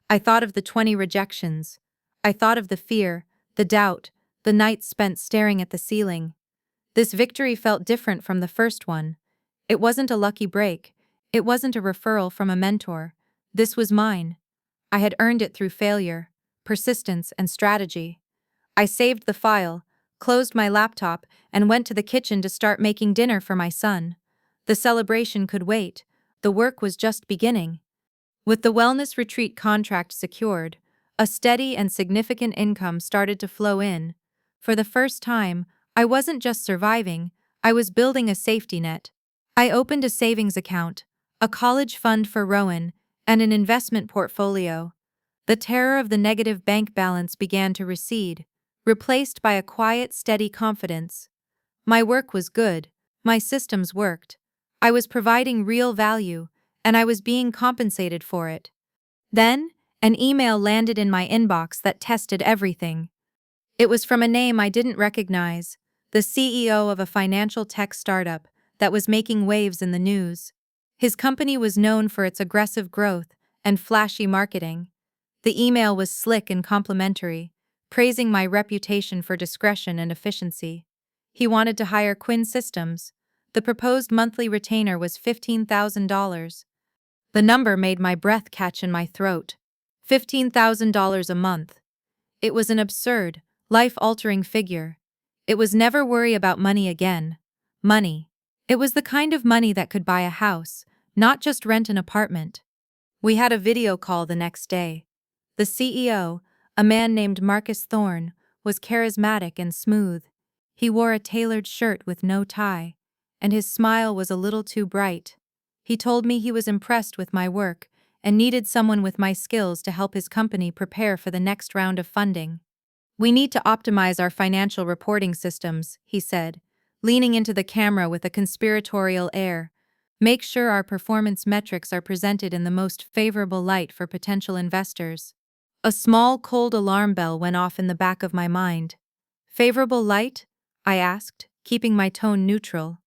Speaker 1: I thought of the 20 rejections. I thought of the fear, the doubt, the nights spent staring at the ceiling. This victory felt different from the first one. It wasn't a lucky break. It wasn't a referral from a mentor. This was mine. I had earned it through failure, persistence, and strategy. I saved the file, closed my laptop, and went to the kitchen to start making dinner for my son. The celebration could wait. The work was just beginning. With the wellness retreat contract secured, a steady and significant income started to flow in. For the first time, I wasn't just surviving, I was building a safety net. I opened a savings account, a college fund for Rowan, and an investment portfolio. The terror of the negative bank balance began to recede, replaced by a quiet, steady confidence. My work was good, my systems worked. I was providing real value, and I was being compensated for it. Then, an email landed in my inbox that tested everything. It was from a name I didn't recognize, the CEO of a financial tech startup that was making waves in the news. His company was known for its aggressive growth and flashy marketing. The email was slick and complimentary, praising my reputation for discretion and efficiency. He wanted to hire Quinn Systems. The proposed monthly retainer was $15,000. The number made my breath catch in my throat. $15,000 a month. It was an absurd, life-altering figure. It was never worry about money again. Money. It was the kind of money that could buy a house, not just rent an apartment. We had a video call the next day. The CEO, a man named Marcus Thorne, was charismatic and smooth. He wore a tailored shirt with no tie, and his smile was a little too bright. He told me he was impressed with my work and needed someone with my skills to help his company prepare for the next round of funding. "We need to optimize our financial reporting systems," he said, leaning into the camera with a conspiratorial air. "Make sure our performance metrics are presented in the most favorable light for potential investors." A small, cold alarm bell went off in the back of my mind. "Favorable light?" I asked, keeping my tone neutral.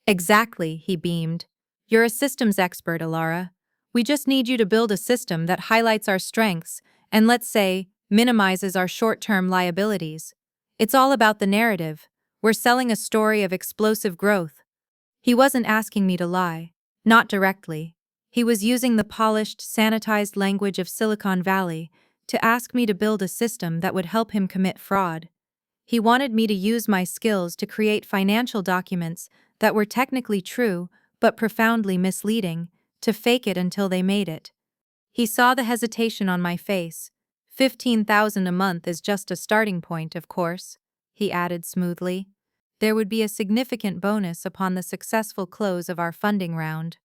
Speaker 1: "Exactly," he beamed. "You're a systems expert, Alara. We just need you to build a system that highlights our strengths and, let's say, minimizes our short-term liabilities. It's all about the narrative. We're selling a story of explosive growth." He wasn't asking me to lie. Not directly. He was using the polished, sanitized language of Silicon Valley to ask me to build a system that would help him commit fraud. He wanted me to use my skills to create financial documents that were technically true but profoundly misleading, to fake it until they made it. He saw the hesitation on my face. $15,000 a month is just a starting point, of course, he added smoothly. There would be a significant bonus upon the successful close of our funding round.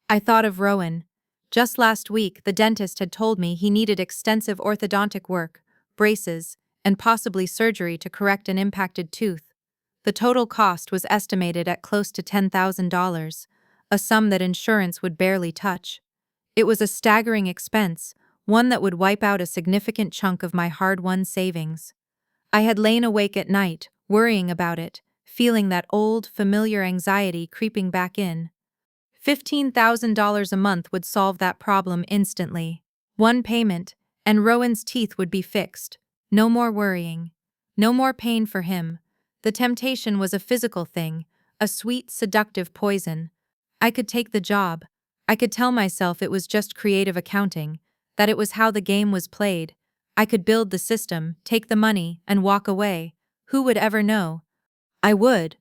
Speaker 1: I thought of Rowan. Just last week, the dentist had told me he needed extensive orthodontic work, braces, and possibly surgery to correct an impacted tooth. The total cost was estimated at close to $10,000, a sum that insurance would barely touch. It was a staggering expense, one that would wipe out a significant chunk of my hard-won savings. I had lain awake at night, worrying about it, feeling that old, familiar anxiety creeping back in. $15,000 a month would solve that problem instantly. One payment, and Rowan's teeth would be fixed. No more worrying. No more pain for him. The temptation was a physical thing, a sweet, seductive poison. I could take the job. I could tell myself it was just creative accounting, that it was how the game was played. I could build the system, take the money, and walk away. Who would ever know? I would.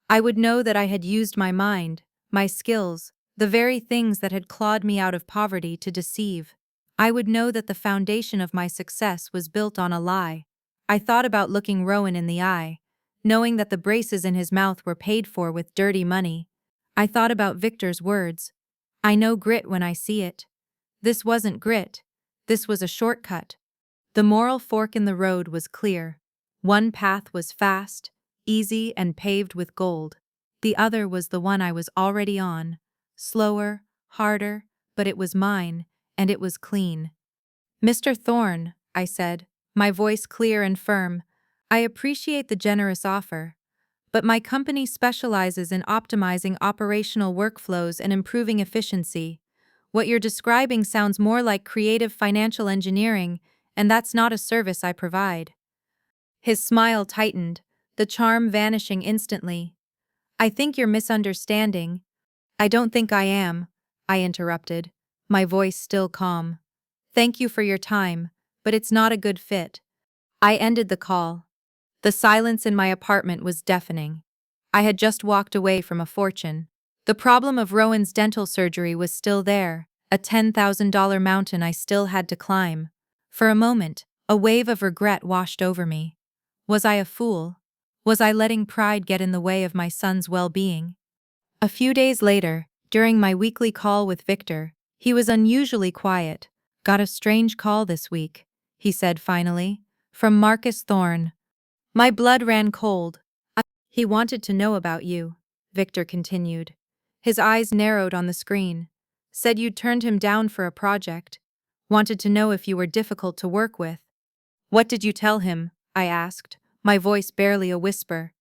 Speaker 1: I would know that I had used my mind, my skills, the very things that had clawed me out of poverty to deceive. I would know that the foundation of my success was built on a lie. I thought about looking Rowan in the eye, knowing that the braces in his mouth were paid for with dirty money. I thought about Victor's words. "I know grit when I see it." This wasn't grit. This was a shortcut. The moral fork in the road was clear. One path was fast, easy, and paved with gold. The other was the one I was already on. Slower, harder, but it was mine, and it was clean. Mr. Thorne, I said, my voice clear and firm, I appreciate the generous offer, but my company specializes in optimizing operational workflows and improving efficiency. What you're describing sounds more like creative financial engineering, and that's not a service I provide. His smile tightened, the charm vanishing instantly. I think you're misunderstanding. I don't think I am, I interrupted, my voice still calm. Thank you for your time, but it's not a good fit. I ended the call. The silence in my apartment was deafening. I had just walked away from a fortune. The problem of Rowan's dental surgery was still there, a $10,000 mountain I still had to climb. For a moment, a wave of regret washed over me. Was I a fool? Was I letting pride get in the way of my son's well-being? A few days later, during my weekly call with Victor, he was unusually quiet. Got a strange call this week, he said finally, from Marcus Thorne. My blood ran cold. He wanted to know about you, Victor continued. His eyes narrowed on the screen. Said you'd turned him down for a project. Wanted to know if you were difficult to work with. What did you tell him? I asked, my voice barely a whisper.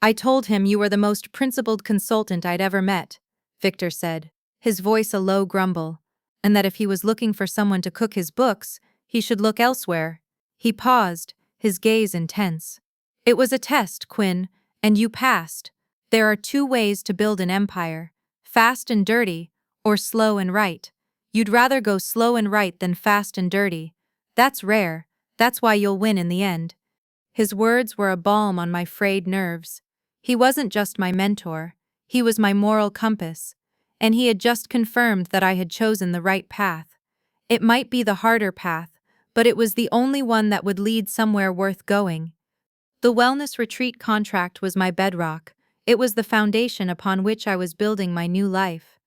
Speaker 1: I told him you were the most principled consultant I'd ever met, Victor said, his voice a low grumble, and that if he was looking for someone to cook his books, he should look elsewhere. He paused, his gaze intense. It was a test, Quinn, and you passed. There are two ways to build an empire, fast and dirty, or slow and right. You'd rather go slow and right than fast and dirty. That's rare, that's why you'll win in the end. His words were a balm on my frayed nerves. He wasn't just my mentor, he was my moral compass, and he had just confirmed that I had chosen the right path. It might be the harder path, but it was the only one that would lead somewhere worth going. The wellness retreat contract was my bedrock. It was the foundation upon which I was building my new life.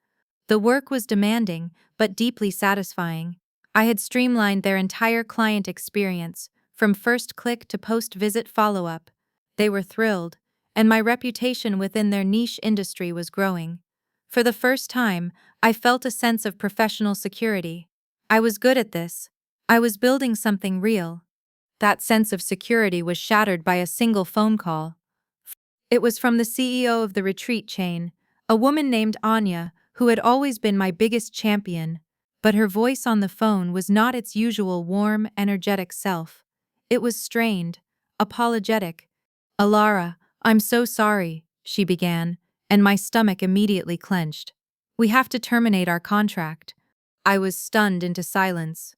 Speaker 1: The work was demanding, but deeply satisfying. I had streamlined their entire client experience, from first click to post-visit follow-up. They were thrilled, and my reputation within their niche industry was growing. For the first time, I felt a sense of professional security. I was good at this. I was building something real. That sense of security was shattered by a single phone call. It was from the CEO of the retreat chain, a woman named Anya, who had always been my biggest champion, but her voice on the phone was not its usual warm, energetic self. It was strained, apologetic. Alara, I'm so sorry, she began, and my stomach immediately clenched. We have to terminate our contract. I was stunned into silence.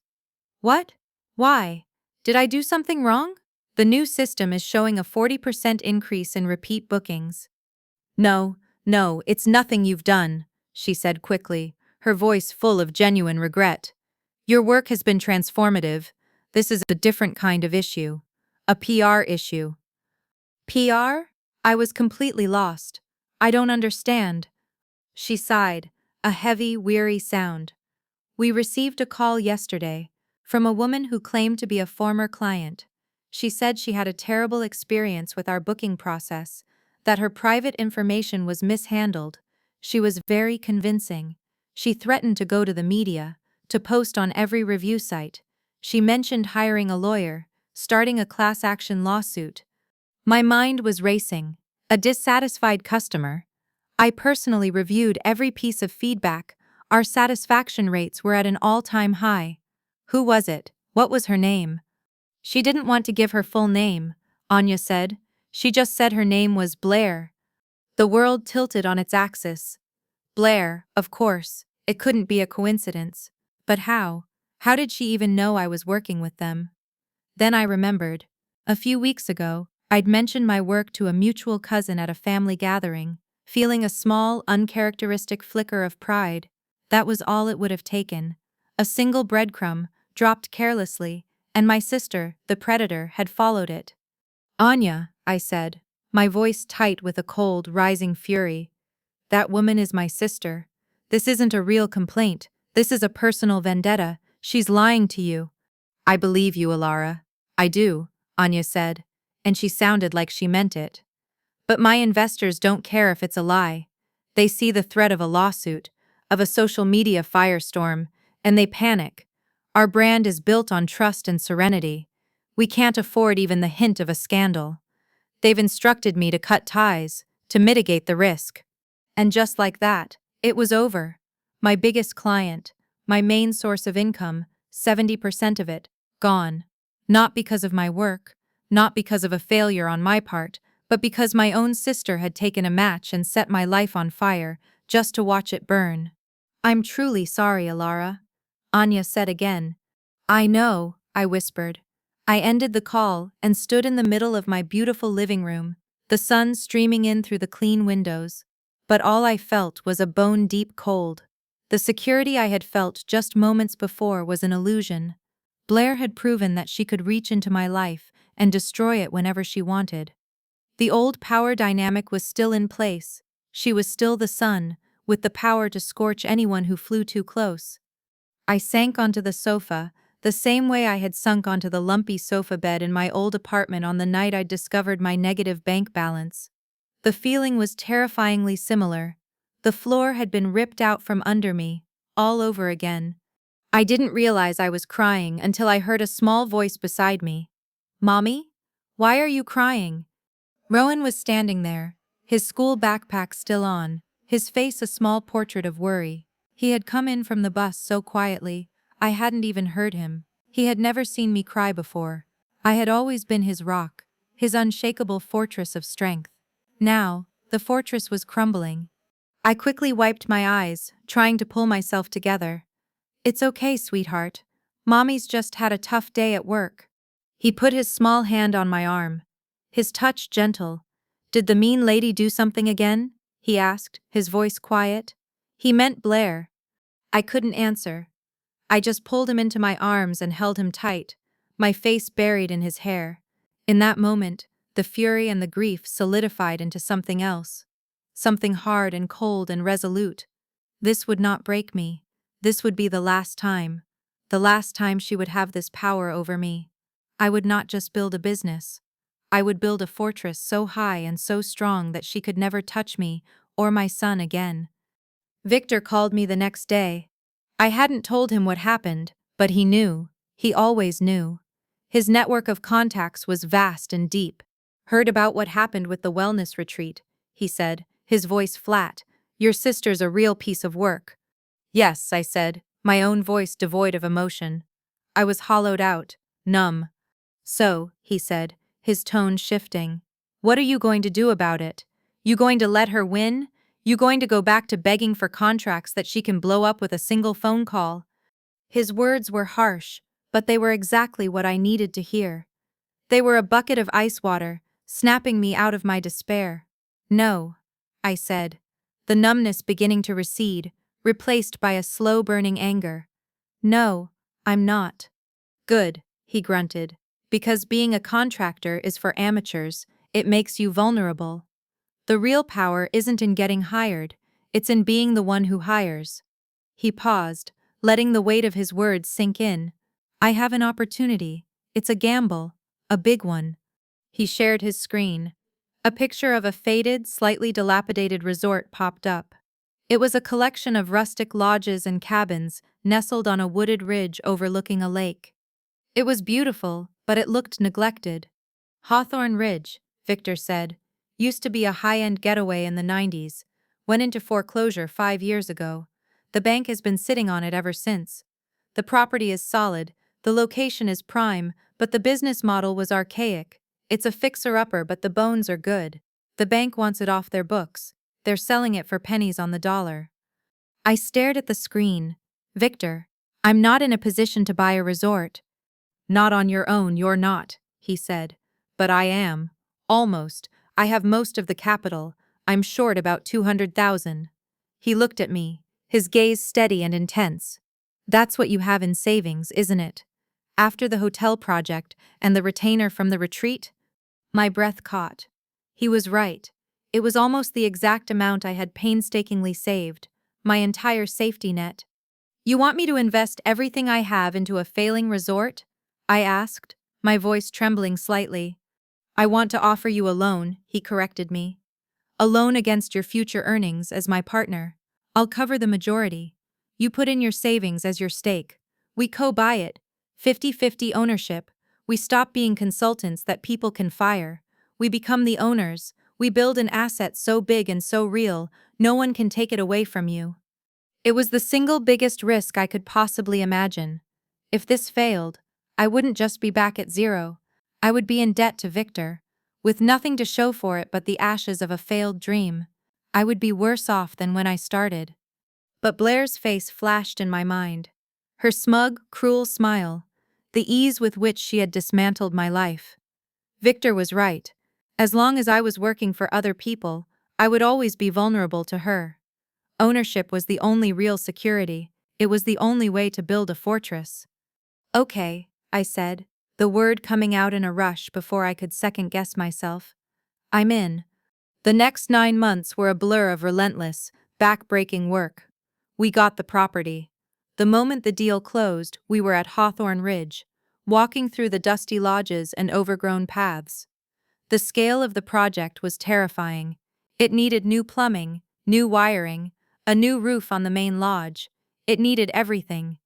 Speaker 1: What? Why? Did I do something wrong? The new system is showing a 40% increase in repeat bookings. No, it's nothing you've done, she said quickly, her voice full of genuine regret. Your work has been transformative. This is a different kind of issue. A PR issue. PR? I was completely lost. I don't understand. She sighed, a heavy, weary sound. We received a call yesterday from a woman who claimed to be a former client. She said she had a terrible experience with our booking process, that her private information was mishandled. She was very convincing. She threatened to go to the media, to post on every review site. She mentioned hiring a lawyer, starting a class action lawsuit. My mind was racing. A dissatisfied customer. I personally reviewed every piece of feedback. Our satisfaction rates were at an all-time high. Who was it? What was her name? She didn't want to give her full name, Anya said. She just said her name was Blair. The world tilted on its axis. Blair, of course. It couldn't be a coincidence. But how? How did she even know I was working with them? Then I remembered. A few weeks ago, I'd mentioned my work to a mutual cousin at a family gathering, feeling a small, uncharacteristic flicker of pride. That was all it would have taken. A single breadcrumb, dropped carelessly, and my sister, the predator, had followed it. Anya, I said, my voice tight with a cold, rising fury. That woman is my sister. This isn't a real complaint. This is a personal vendetta. She's lying to you. I believe you, Alara. I do, Anya said, and she sounded like she meant it. But my investors don't care if it's a lie. They see the threat of a lawsuit, of a social media firestorm, and they panic. Our brand is built on trust and serenity. We can't afford even the hint of a scandal. They've instructed me to cut ties, to mitigate the risk. And just like that, it was over. My biggest client, my main source of income, 70% of it, gone. Not because of my work, not because of a failure on my part, but because my own sister had taken a match and set my life on fire, just to watch it burn. I'm truly sorry, Alara, Anya said again. I know, I whispered. I ended the call and stood in the middle of my beautiful living room, the sun streaming in through the clean windows. But all I felt was a bone-deep cold. The security I had felt just moments before was an illusion. Blair had proven that she could reach into my life and destroy it whenever she wanted. The old power dynamic was still in place. She was still the sun, with the power to scorch anyone who flew too close. I sank onto the sofa, the same way I had sunk onto the lumpy sofa bed in my old apartment on the night I'd discovered my negative bank balance. The feeling was terrifyingly similar. The floor had been ripped out from under me, all over again. I didn't realize I was crying until I heard a small voice beside me. Mommy? Why are you crying? Rowan was standing there, his school backpack still on, his face a small portrait of worry. He had come in from the bus so quietly, I hadn't even heard him. He had never seen me cry before. I had always been his rock, his unshakable fortress of strength. Now, the fortress was crumbling. I quickly wiped my eyes, trying to pull myself together. It's okay, sweetheart. Mommy's just had a tough day at work. He put his small hand on my arm, his touch gentle. Did the mean lady do something again? He asked, his voice quiet. He meant Blair. I couldn't answer. I just pulled him into my arms and held him tight, my face buried in his hair. In that moment, the fury and the grief solidified into something else. Something hard and cold and resolute. This would not break me. This would be the last time. The last time she would have this power over me. I would not just build a business. I would build a fortress so high and so strong that she could never touch me or my son again. Victor called me the next day. I hadn't told him what happened, but he knew. He always knew. His network of contacts was vast and deep. Heard about what happened with the wellness retreat, he said, his voice flat. Your sister's a real piece of work. Yes, I said, my own voice devoid of emotion. I was hollowed out, numb. So, he said, his tone shifting. What are you going to do about it? You going to let her win? You going to go back to begging for contracts that she can blow up with a single phone call? His words were harsh, but they were exactly what I needed to hear. They were a bucket of ice water, snapping me out of my despair. No, I said, the numbness beginning to recede, replaced by a slow-burning anger. No, I'm not. Good, he grunted. Because being a contractor is for amateurs, it makes you vulnerable. The real power isn't in getting hired, it's in being the one who hires. He paused, letting the weight of his words sink in. I have an opportunity. It's a gamble. A big one. He shared his screen. A picture of a faded, slightly dilapidated resort popped up. It was a collection of rustic lodges and cabins nestled on a wooded ridge overlooking a lake. It was beautiful, but it looked neglected. Hawthorne Ridge, Victor said, used to be a high-end getaway in the 90s, went into foreclosure 5 years ago. The bank has been sitting on it ever since. The property is solid, the location is prime, but the business model was archaic. It's a fixer-upper, but the bones are good. The bank wants it off their books. They're selling it for pennies on the dollar. I stared at the screen. Victor, I'm not in a position to buy a resort. Not on your own, you're not, he said. But I am. Almost. I have most of the capital. I'm short about 200,000. He looked at me, his gaze steady and intense. That's what you have in savings, isn't it? After the hotel project and the retainer from the retreat? My breath caught. He was right. It was almost the exact amount I had painstakingly saved, my entire safety net. You want me to invest everything I have into a failing resort? I asked, my voice trembling slightly. I want to offer you a loan, he corrected me. A loan against your future earnings as my partner. I'll cover the majority. You put in your savings as your stake. We co-buy it. 50-50 ownership. We stop being consultants that people can fire. We become the owners. We build an asset so big and so real, no one can take it away from you. It was the single biggest risk I could possibly imagine. If this failed, I wouldn't just be back at zero. I would be in debt to Victor, with nothing to show for it but the ashes of a failed dream. I would be worse off than when I started. But Blair's face flashed in my mind. Her smug, cruel smile, the ease with which she had dismantled my life. Victor was right. As long as I was working for other people, I would always be vulnerable to her. Ownership was the only real security. It was the only way to build a fortress. Okay, I said, the word coming out in a rush before I could second-guess myself. I'm in. The next 9 months were a blur of relentless, back-breaking work. We got the property. The moment the deal closed, we were at Hawthorne Ridge, walking through the dusty lodges and overgrown paths. The scale of the project was terrifying. It needed new plumbing, new wiring, a new roof on the main lodge. It needed everything.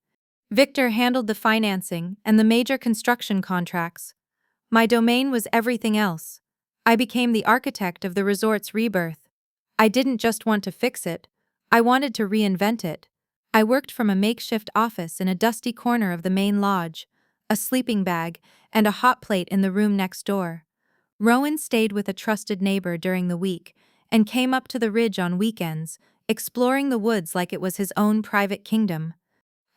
Speaker 1: Victor handled the financing and the major construction contracts. My domain was everything else. I became the architect of the resort's rebirth. I didn't just want to fix it, I wanted to reinvent it. I worked from a makeshift office in a dusty corner of the main lodge, a sleeping bag, and a hot plate in the room next door. Rowan stayed with a trusted neighbor during the week and came up to the ridge on weekends, exploring the woods like it was his own private kingdom.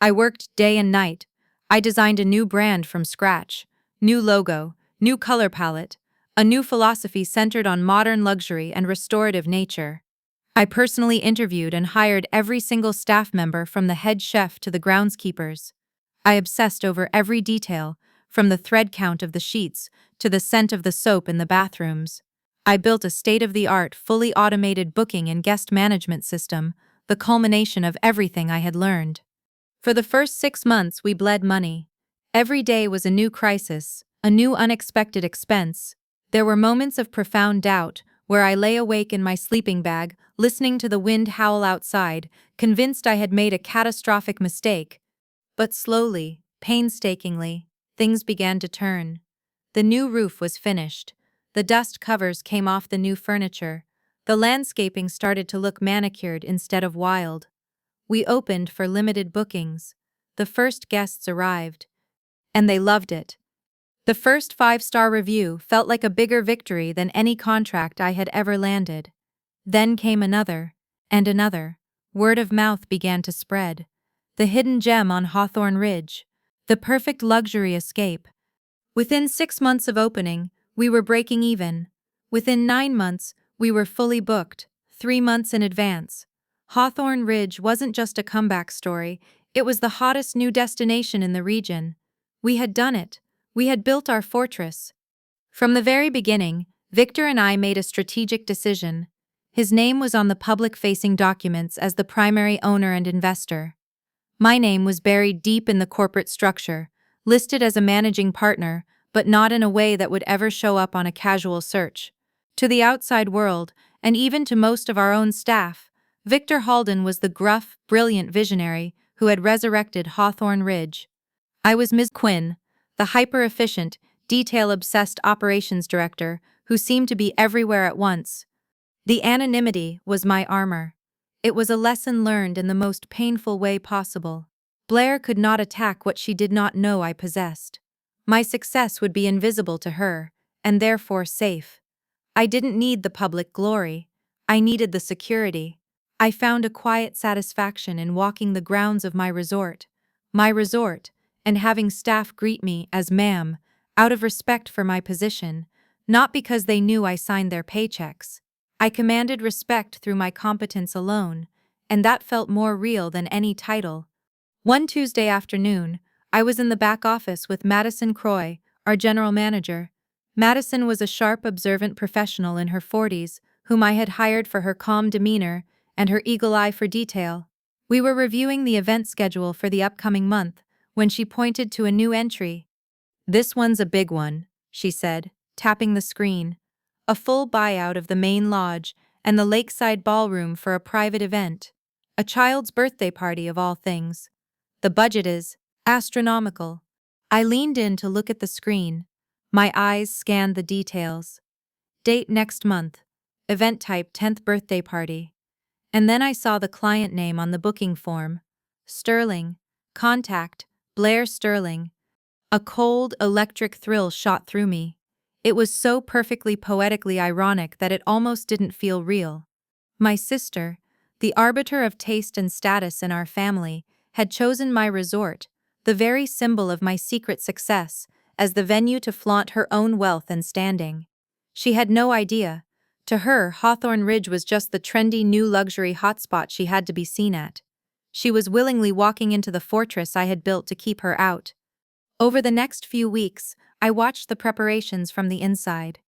Speaker 1: I worked day and night. I designed a new brand from scratch, new logo, new color palette, a new philosophy centered on modern luxury and restorative nature. I personally interviewed and hired every single staff member from the head chef to the groundskeepers. I obsessed over every detail, from the thread count of the sheets to the scent of the soap in the bathrooms. I built a state-of-the-art, fully automated booking and guest management system, the culmination of everything I had learned. For the first 6 months, we bled money. Every day was a new crisis, a new unexpected expense. There were moments of profound doubt, where I lay awake in my sleeping bag, listening to the wind howl outside, convinced I had made a catastrophic mistake. But slowly, painstakingly, things began to turn. The new roof was finished. The dust covers came off the new furniture. The landscaping started to look manicured instead of wild. We opened for limited bookings. The first guests arrived. And they loved it. The first 5-star review felt like a bigger victory than any contract I had ever landed. Then came another, and another. Word of mouth began to spread. The hidden gem on Hawthorne Ridge. The perfect luxury escape. Within 6 months of opening, we were breaking even. Within 9 months, we were fully booked, 3 months in advance. Hawthorne Ridge wasn't just a comeback story, it was the hottest new destination in the region. We had done it. We had built our fortress. From the very beginning, Victor and I made a strategic decision. His name was on the public-facing documents as the primary owner and investor. My name was buried deep in the corporate structure, listed as a managing partner, but not in a way that would ever show up on a casual search. To the outside world, and even to most of our own staff, Victor Halden was the gruff, brilliant visionary who had resurrected Hawthorne Ridge. I was Ms. Quinn, the hyper-efficient, detail-obsessed operations director who seemed to be everywhere at once. The anonymity was my armor. It was a lesson learned in the most painful way possible. Blair could not attack what she did not know I possessed. My success would be invisible to her, and therefore safe. I didn't need the public glory. I needed the security. I found a quiet satisfaction in walking the grounds of my resort, and having staff greet me as ma'am, out of respect for my position, not because they knew I signed their paychecks. I commanded respect through my competence alone, and that felt more real than any title. One Tuesday afternoon, I was in the back office with Madison Croy, our general manager. Madison was a sharp, observant professional in her 40s, whom I had hired for her calm demeanor and her eagle eye for detail. We were reviewing the event schedule for the upcoming month when she pointed to a new entry. "This one's a big one," she said, tapping the screen. "A full buyout of the main lodge and the lakeside ballroom for a private event. A child's birthday party of all things. The budget is..." Astronomical. I leaned in to look at the screen. My eyes scanned the details. Date next month. Event type 10th birthday party. And then I saw the client name on the booking form. Sterling. Contact. Blair Sterling. A cold, electric thrill shot through me. It was so perfectly poetically ironic that it almost didn't feel real. My sister, the arbiter of taste and status in our family, had chosen my resort, the very symbol of my secret success, as the venue to flaunt her own wealth and standing. She had no idea. To her, Hawthorne Ridge was just the trendy new luxury hotspot she had to be seen at. She was willingly walking into the fortress I had built to keep her out. Over the next few weeks, I watched the preparations from the inside.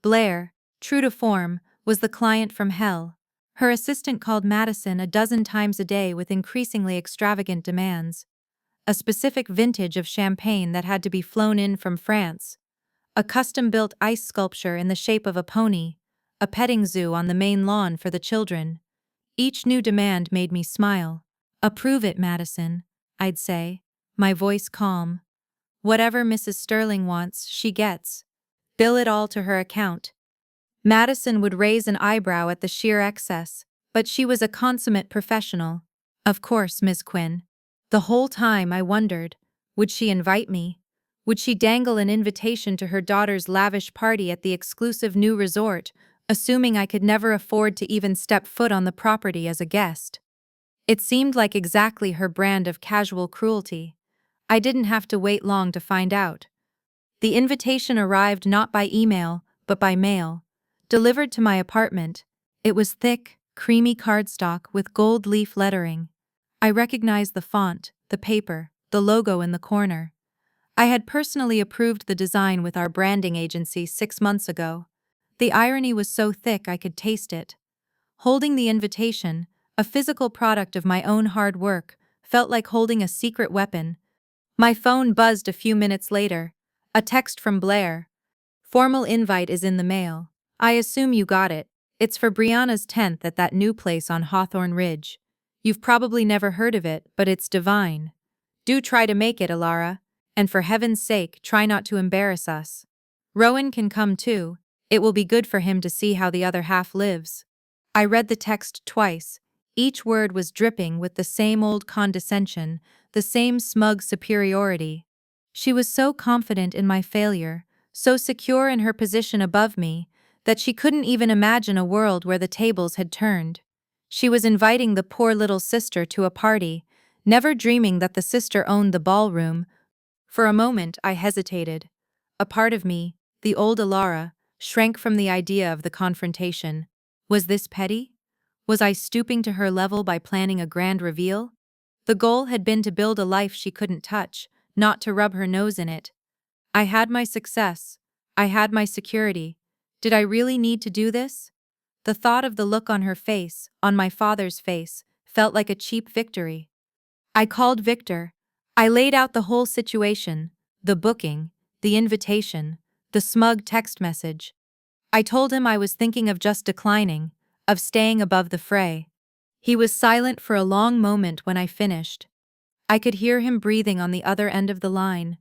Speaker 1: Blair, true to form, was the client from hell. Her assistant called Madison a dozen times a day with increasingly extravagant demands. A specific vintage of champagne that had to be flown in from France. A custom-built ice sculpture in the shape of a pony. A petting zoo on the main lawn for the children. Each new demand made me smile. "Approve it, Madison," I'd say, my voice calm. "Whatever Mrs. Sterling wants, she gets. Bill it all to her account." Madison would raise an eyebrow at the sheer excess, but she was a consummate professional. "Of course, Miss Quinn." The whole time I wondered, would she invite me? Would she dangle an invitation to her daughter's lavish party at the exclusive new resort, assuming I could never afford to even step foot on the property as a guest? It seemed like exactly her brand of casual cruelty. I didn't have to wait long to find out. The invitation arrived not by email, but by mail. Delivered to my apartment. It was thick, creamy cardstock with gold leaf lettering. I recognized the font, the paper, the logo in the corner. I had personally approved the design with our branding agency 6 months ago. The irony was so thick I could taste it. Holding the invitation, a physical product of my own hard work, felt like holding a secret weapon. My phone buzzed a few minutes later. A text from Blair. "Formal invite is in the mail. I assume you got it. It's for Brianna's 10th at that new place on Hawthorne Ridge. You've probably never heard of it, but it's divine. Do try to make it, Alara. And for heaven's sake, try not to embarrass us. Rowan can come too. It will be good for him to see how the other half lives." I read the text twice. Each word was dripping with the same old condescension, the same smug superiority. She was so confident in my failure, so secure in her position above me, that she couldn't even imagine a world where the tables had turned. She was inviting the poor little sister to a party, never dreaming that the sister owned the ballroom. For a moment I hesitated. A part of me, the old Alara, shrank from the idea of the confrontation. Was this petty? Was I stooping to her level by planning a grand reveal? The goal had been to build a life she couldn't touch, not to rub her nose in it. I had my success. I had my security. Did I really need to do this? The thought of the look on her face, on my father's face, felt like a cheap victory. I called Victor. I laid out the whole situation, the booking, the invitation, the smug text message. I told him I was thinking of just declining, of staying above the fray. He was silent for a long moment when I finished. I could hear him breathing on the other end of the line.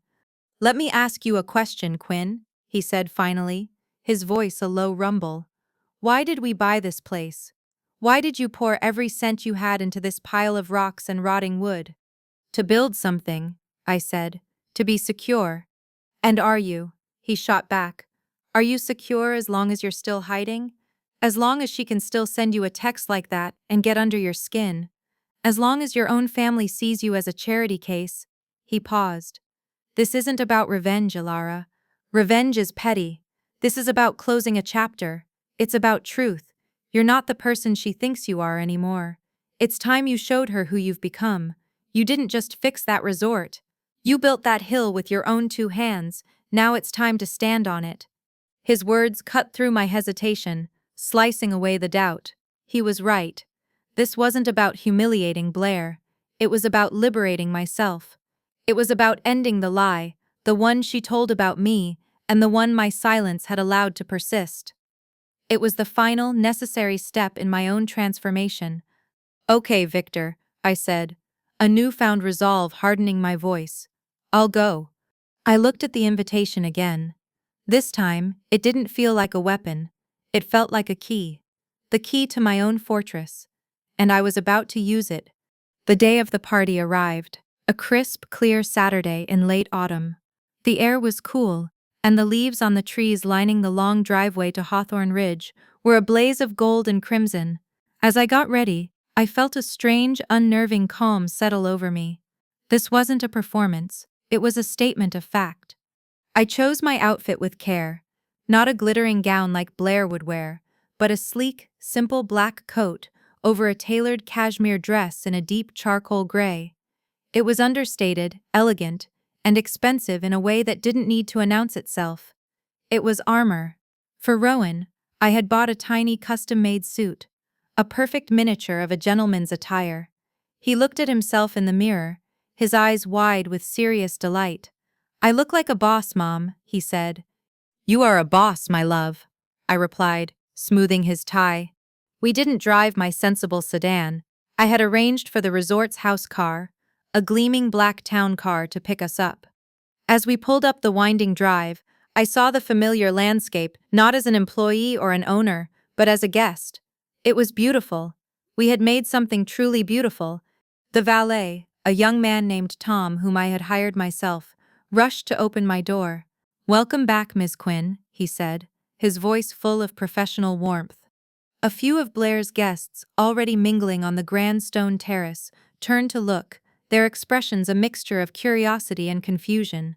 Speaker 1: "Let me ask you a question, Quinn," he said finally, his voice a low rumble. "Why did we buy this place? Why did you pour every cent you had into this pile of rocks and rotting wood?" "To build something," I said, "to be secure." "And are you?" he shot back. "Are you secure as long as you're still hiding? As long as she can still send you a text like that and get under your skin? As long as your own family sees you as a charity case?" He paused. "This isn't about revenge, Alara. Revenge is petty. This is about closing a chapter. It's about truth. You're not the person she thinks you are anymore. It's time you showed her who you've become. You didn't just fix that resort. You built that hill with your own 2 hands. Now it's time to stand on it." His words cut through my hesitation, slicing away the doubt. He was right. This wasn't about humiliating Blair. It was about liberating myself. It was about ending the lie, the one she told about me, and the one my silence had allowed to persist. It was the final, necessary step in my own transformation. "Okay, Victor," I said. a newfound resolve hardening my voice. "I'll go." I looked at the invitation again. This time, it didn't feel like a weapon. It felt like a key. The key to my own fortress. And I was about to use it. The day of the party arrived. A crisp, clear Saturday in late autumn. The air was cool, and the leaves on the trees lining the long driveway to Hawthorne Ridge were a blaze of gold and crimson. As I got ready, I felt a strange, unnerving calm settle over me. This wasn't a performance, it was a statement of fact. I chose my outfit with care, not a glittering gown like Blair would wear, but a sleek, simple black coat over a tailored cashmere dress in a deep charcoal gray. It was understated, elegant, and expensive in a way that didn't need to announce itself. It was armor. For Rowan, I had bought a tiny custom-made suit, a perfect miniature of a gentleman's attire. He looked at himself in the mirror, his eyes wide with serious delight. "I look like a boss, Mom," he said. "You are a boss, my love," I replied, smoothing his tie. We didn't drive my sensible sedan. I had arranged for the resort's house car, a gleaming black town car to pick us up. As we pulled up the winding drive, I saw the familiar landscape not as an employee or an owner, but as a guest. It was beautiful. We had made something truly beautiful. The valet, a young man named Tom whom I had hired myself, rushed to open my door. "Welcome back, Miss Quinn," he said, his voice full of professional warmth. A few of Blair's guests, already mingling on the grand stone terrace, turned to look, their expressions a mixture of curiosity and confusion.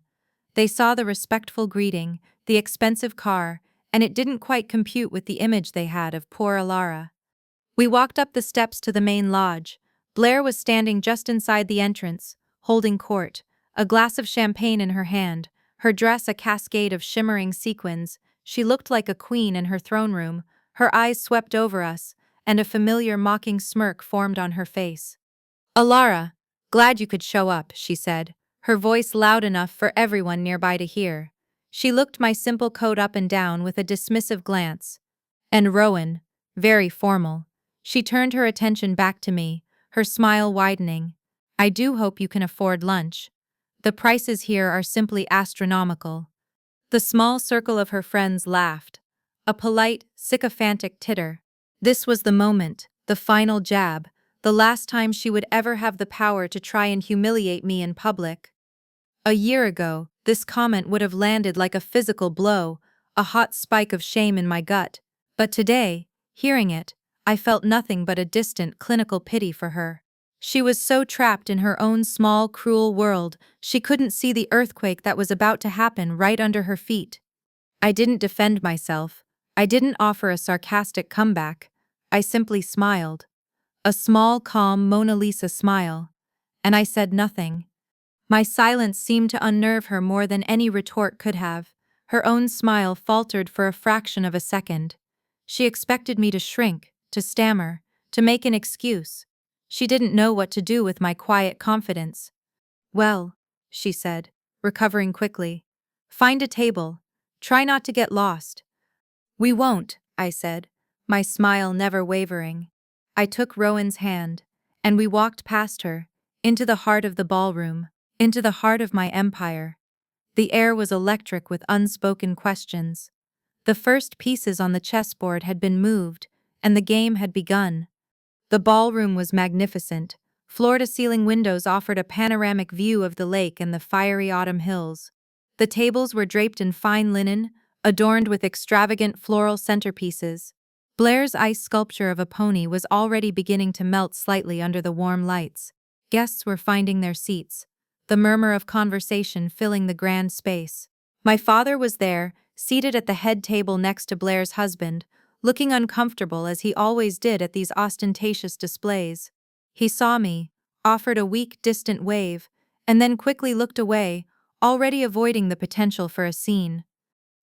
Speaker 1: They saw the respectful greeting, the expensive car, and it didn't quite compute with the image they had of poor Alara. We walked up the steps to the main lodge. Blair was standing just inside the entrance, holding court, a glass of champagne in her hand, her dress a cascade of shimmering sequins. She looked like a queen in her throne room. Her eyes swept over us, and a familiar mocking smirk formed on her face. "Alara, glad you could show up," she said, her voice loud enough for everyone nearby to hear. She looked my simple coat up and down with a dismissive glance. And Rowan, very formal. She turned her attention back to me, her smile widening. "I do hope you can afford lunch. The prices here are simply astronomical." The small circle of her friends laughed. A polite, sycophantic titter. This was the moment, the final jab, the last time she would ever have the power to try and humiliate me in public. A year ago, this comment would have landed like a physical blow, a hot spike of shame in my gut. But today, hearing it, I felt nothing but a distant, clinical pity for her. She was so trapped in her own small, cruel world, she couldn't see the earthquake that was about to happen right under her feet. I didn't defend myself. I didn't offer a sarcastic comeback. I simply smiled. A small, calm Mona Lisa smile. And I said nothing. My silence seemed to unnerve her more than any retort could have. Her own smile faltered for a fraction of a second. She expected me to shrink, to stammer, to make an excuse. She didn't know what to do with my quiet confidence. "Well," she said, recovering quickly. "Find a table. Try not to get lost." "We won't," I said, my smile never wavering. I took Rowan's hand, and we walked past her, into the heart of the ballroom, into the heart of my empire. The air was electric with unspoken questions. The first pieces on the chessboard had been moved, and the game had begun. The ballroom was magnificent. Floor-to-ceiling windows offered a panoramic view of the lake and the fiery autumn hills. The tables were draped in fine linen, adorned with extravagant floral centerpieces. Blair's ice sculpture of a pony was already beginning to melt slightly under the warm lights. Guests were finding their seats, the murmur of conversation filling the grand space. My father was there, seated at the head table next to Blair's husband, looking uncomfortable as he always did at these ostentatious displays. He saw me, offered a weak, distant wave, and then quickly looked away, already avoiding the potential for a scene.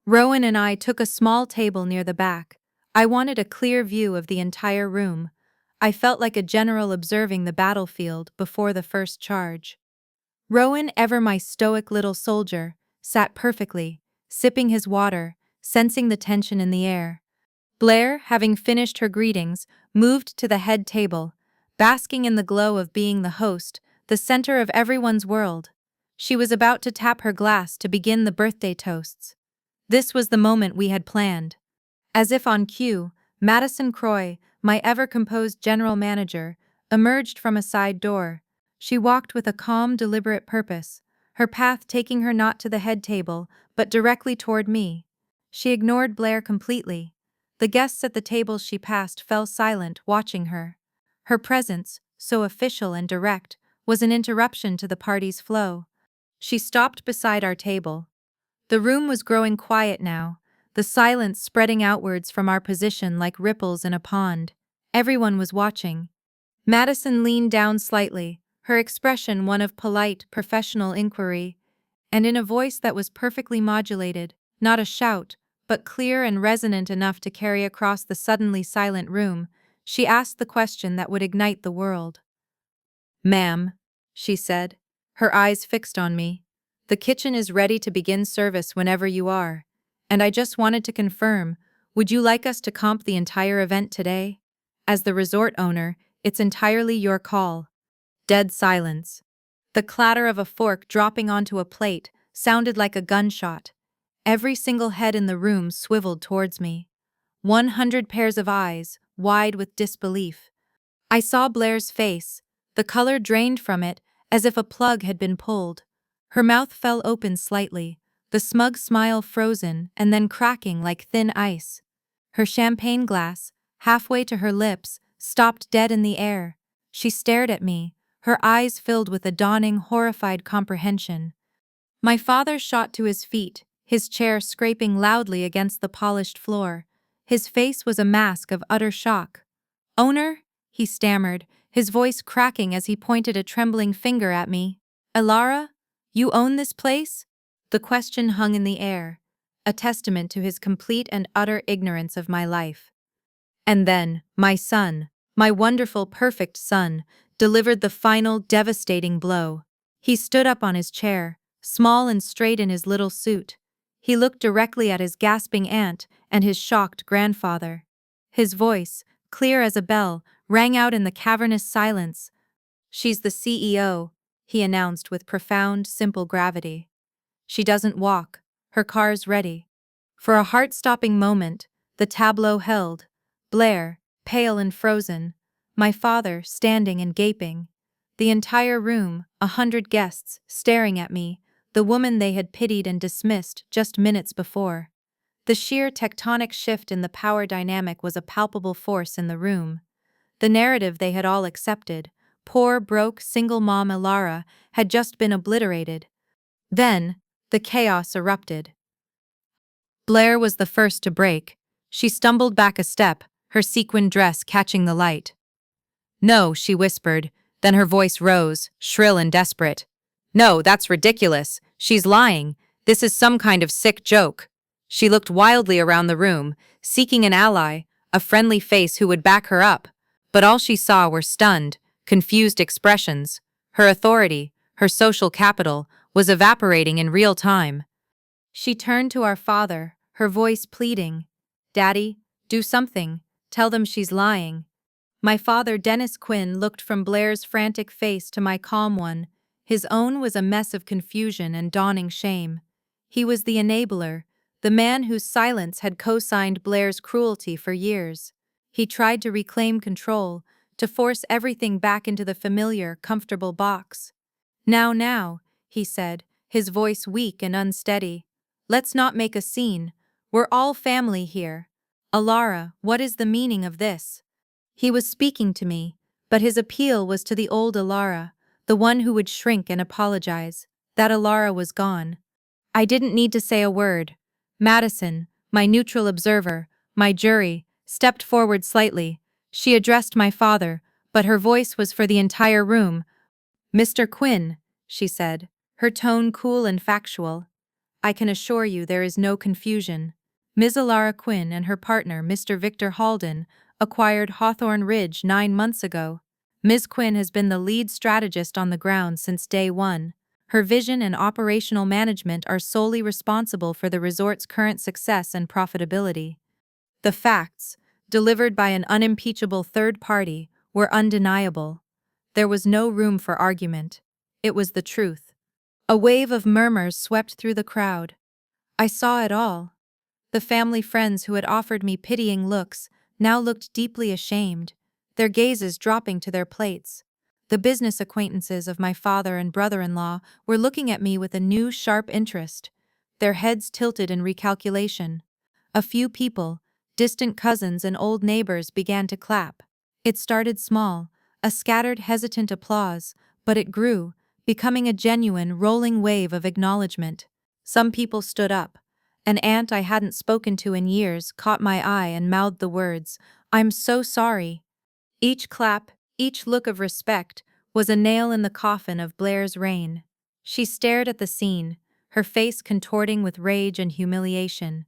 Speaker 1: Rowan and I took a small table near the back. I wanted a clear view of the entire room. I felt like a general observing the battlefield before the first charge. Rowan, ever my stoic little soldier, sat perfectly, sipping his water, sensing the tension in the air. Blair, having finished her greetings, moved to the head table, basking in the glow of being the host, the center of everyone's world. She was about to tap her glass to begin the birthday toasts. This was the moment we had planned. As if on cue, Madison Croy, my ever-composed general manager, emerged from a side door. She walked with a calm, deliberate purpose, her path taking her not to the head table, but directly toward me. She ignored Blair completely. The guests at the tables she passed fell silent, watching her. Her presence, so official and direct, was an interruption to the party's flow. She stopped beside our table. The room was growing quiet now, the silence spreading outwards from our position like ripples in a pond. Everyone was watching. Madison leaned down slightly, her expression one of polite, professional inquiry, and in a voice that was perfectly modulated, not a shout, but clear and resonant enough to carry across the suddenly silent room, she asked the question that would ignite the world. "Ma'am," she said, her eyes fixed on me, "the kitchen is ready to begin service whenever you are, and I just wanted to confirm, would you like us to comp the entire event today? As the resort owner, it's entirely your call." Dead silence. The clatter of a fork dropping onto a plate sounded like a gunshot. Every single head in the room swiveled towards me. 100 pairs of eyes, wide with disbelief. I saw Blair's face, the color drained from it as if a plug had been pulled. Her mouth fell open slightly, the smug smile frozen and then cracking like thin ice. Her champagne glass, halfway to her lips, stopped dead in the air. She stared at me, her eyes filled with a dawning, horrified comprehension. My father shot to his feet, his chair scraping loudly against the polished floor. His face was a mask of utter shock. "Owner?" he stammered, his voice cracking as he pointed a trembling finger at me. "Elara? You own this place?" The question hung in the air, a testament to his complete and utter ignorance of my life. And then, my son, my wonderful, perfect son, delivered the final, devastating blow. He stood up on his chair, small and straight in his little suit. He looked directly at his gasping aunt and his shocked grandfather. His voice, clear as a bell, rang out in the cavernous silence. "She's the CEO," he announced with profound, simple gravity. "She doesn't walk. Her car's ready." For a heart-stopping moment, the tableau held. Blair, pale and frozen. My father, standing and gaping. The entire room, 100 guests, staring at me, the woman they had pitied and dismissed just minutes before. The sheer tectonic shift in the power dynamic was a palpable force in the room. The narrative they had all accepted, poor, broke, single mom Elara, had just been obliterated. Then, the chaos erupted. Blair was the first to break. She stumbled back a step, her sequined dress catching the light. "No," she whispered, then her voice rose, shrill and desperate. "No, that's ridiculous. She's lying. This is some kind of sick joke." She looked wildly around the room, seeking an ally, a friendly face who would back her up. But all she saw were stunned, confused expressions. Her authority, her social capital, was evaporating in real time. She turned to our father, her voice pleading. "Daddy, do something. Tell them she's lying." My father, Dennis Quinn, looked from Blair's frantic face to my calm one. His own was a mess of confusion and dawning shame. He was the enabler, the man whose silence had co-signed Blair's cruelty for years. He tried to reclaim control, to force everything back into the familiar, comfortable box. Now, he said, his voice weak and unsteady. "Let's not make a scene. We're all family here. Elara, what is the meaning of this?" He was speaking to me, but his appeal was to the old Elara, the one who would shrink and apologize. That Elara was gone. I didn't need to say a word. Madison, my neutral observer, my jury, stepped forward slightly. She addressed my father, but her voice was for the entire room. "Mr. Quinn," she said, her tone cool and factual, "I can assure you there is no confusion. Ms. Elara Quinn and her partner, Mr. Victor Halden, acquired Hawthorne Ridge 9 months ago. Ms. Quinn has been the lead strategist on the ground since day one. Her vision and operational management are solely responsible for the resort's current success and profitability." The facts, delivered by an unimpeachable third party, were undeniable. There was no room for argument. It was the truth. A wave of murmurs swept through the crowd. I saw it all. The family friends who had offered me pitying looks now looked deeply ashamed, their gazes dropping to their plates. The business acquaintances of my father and brother-in-law were looking at me with a new, sharp interest, their heads tilted in recalculation. A few people, distant cousins and old neighbors, began to clap. It started small, a scattered, hesitant applause, but it grew, becoming a genuine, rolling wave of acknowledgement. Some people stood up. An aunt I hadn't spoken to in years caught my eye and mouthed the words, "I'm so sorry." Each clap, each look of respect, was a nail in the coffin of Blair's reign. She stared at the scene, her face contorting with rage and humiliation.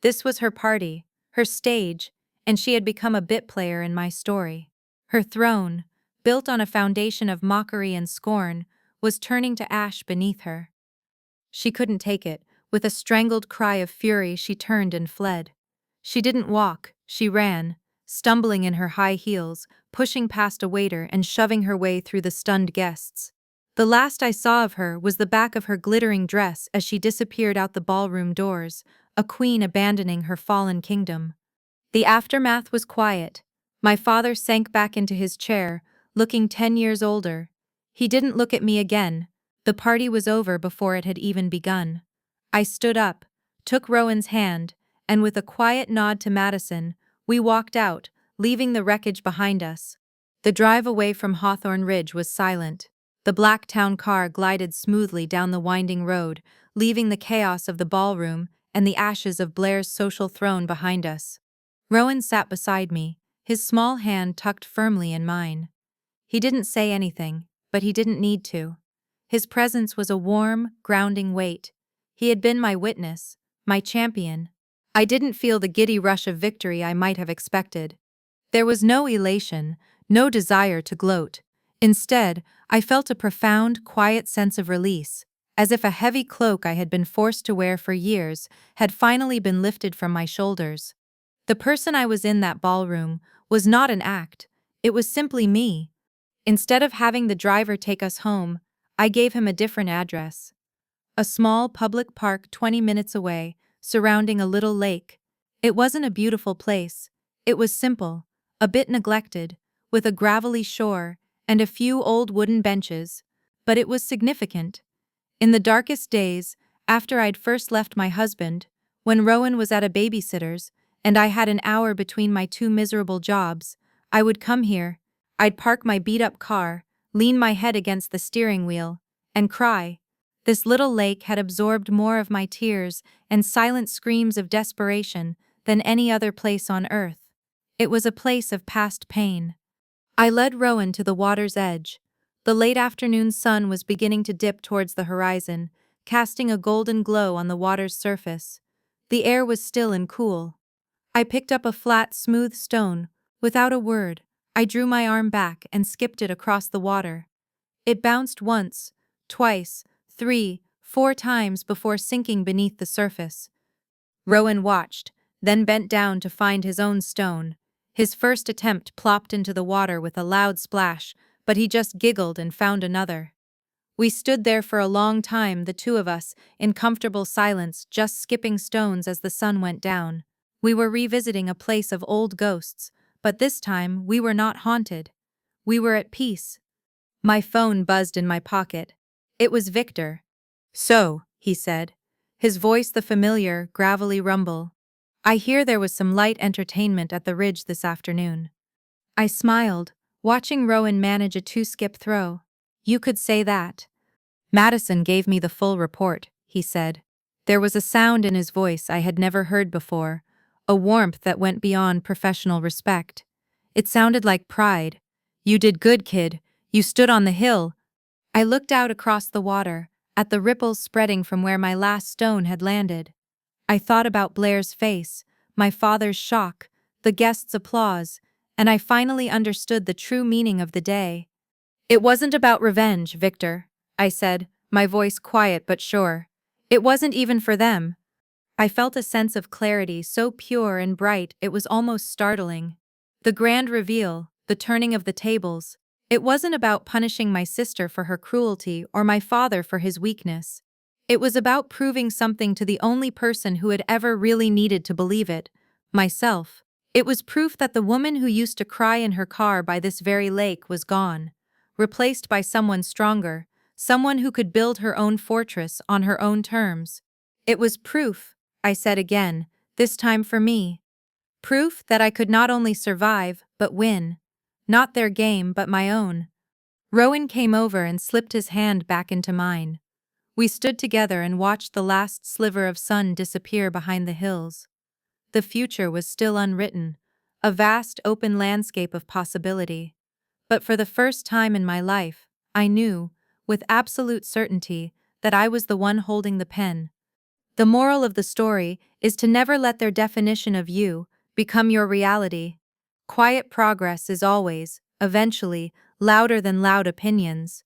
Speaker 1: This was her party, her stage, and she had become a bit player in my story. Her throne, built on a foundation of mockery and scorn, was turning to ash beneath her. She couldn't take it. With a strangled cry of fury, she turned and fled. She didn't walk, she ran, stumbling in her high heels, pushing past a waiter and shoving her way through the stunned guests. The last I saw of her was the back of her glittering dress as she disappeared out the ballroom doors, a queen abandoning her fallen kingdom. The aftermath was quiet. My father sank back into his chair, looking 10 years older. He didn't look at me again. The party was over before it had even begun. I stood up, took Rowan's hand, and with a quiet nod to Madison, we walked out, leaving the wreckage behind us. The drive away from Hawthorne Ridge was silent. The black town car glided smoothly down the winding road, leaving the chaos of the ballroom and the ashes of Blair's social throne behind us. Rowan sat beside me, his small hand tucked firmly in mine. He didn't say anything, but he didn't need to. His presence was a warm, grounding weight. He had been my witness, my champion. I didn't feel the giddy rush of victory I might have expected. There was no elation, no desire to gloat. Instead, I felt a profound, quiet sense of release, as if a heavy cloak I had been forced to wear for years had finally been lifted from my shoulders. The person I was in that ballroom was not an act, it was simply me. Instead of having the driver take us home, I gave him a different address. A small public park 20 minutes away, surrounding a little lake. It wasn't a beautiful place. It was simple, a bit neglected, with a gravelly shore and a few old wooden benches, but it was significant. In the darkest days, after I'd first left my husband, when Rowan was at a babysitter's, and I had an hour between my two miserable jobs, I would come here. I'd park my beat-up car, lean my head against the steering wheel, and cry. This little lake had absorbed more of my tears and silent screams of desperation than any other place on earth. It was a place of past pain. I led Rowan to the water's edge. The late afternoon sun was beginning to dip towards the horizon, casting a golden glow on the water's surface. The air was still and cool. I picked up a flat, smooth stone. Without a word, I drew my arm back and skipped it across the water. It bounced once, twice, 3, 4 times before sinking beneath the surface. Rowan watched, then bent down to find his own stone. His first attempt plopped into the water with a loud splash, but he just giggled and found another. We stood there for a long time, the two of us, in comfortable silence, just skipping stones as the sun went down. We were revisiting a place of old ghosts, but this time we were not haunted. We were at peace. My phone buzzed in my pocket. It was Victor. "So," he said, his voice the familiar, gravelly rumble. "I hear there was some light entertainment at the Ridge this afternoon." I smiled, watching Rowan manage a 2-skip throw. "You could say that." "Madison gave me the full report," he said. There was a sound in his voice I had never heard before, a warmth that went beyond professional respect. It sounded like pride. "You did good, kid. You stood on the hill." I looked out across the water, at the ripples spreading from where my last stone had landed. I thought about Blair's face, my father's shock, the guests' applause, and I finally understood the true meaning of the day. "It wasn't about revenge, Victor," I said, my voice quiet but sure. "It wasn't even for them." I felt a sense of clarity so pure and bright it was almost startling. The grand reveal, the turning of the tables, It wasn't about punishing my sister for her cruelty or my father for his weakness. It was about proving something to the only person who had ever really needed to believe it, myself. It was proof that the woman who used to cry in her car by this very lake was gone, replaced by someone stronger, someone who could build her own fortress on her own terms. It was proof, I said again, this time for me. Proof that I could not only survive, but win. Not their game, but my own. Rowan came over and slipped his hand back into mine. We stood together and watched the last sliver of sun disappear behind the hills. The future was still unwritten, a vast open landscape of possibility. But for the first time in my life, I knew, with absolute certainty, that I was the one holding the pen. The moral of the story is to never let their definition of you become your reality. Quiet progress is always, eventually, louder than loud opinions.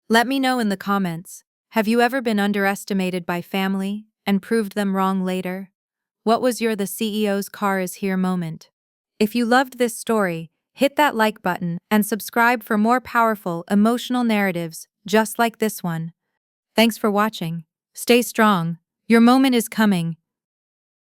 Speaker 1: Let me know in the comments, have you ever been underestimated by family and proved them wrong later? What was your "the CEO's car is here" moment? If you loved this story, hit that like button and subscribe for more powerful, emotional narratives just like this one. Thanks for watching. Stay strong. Your moment is coming,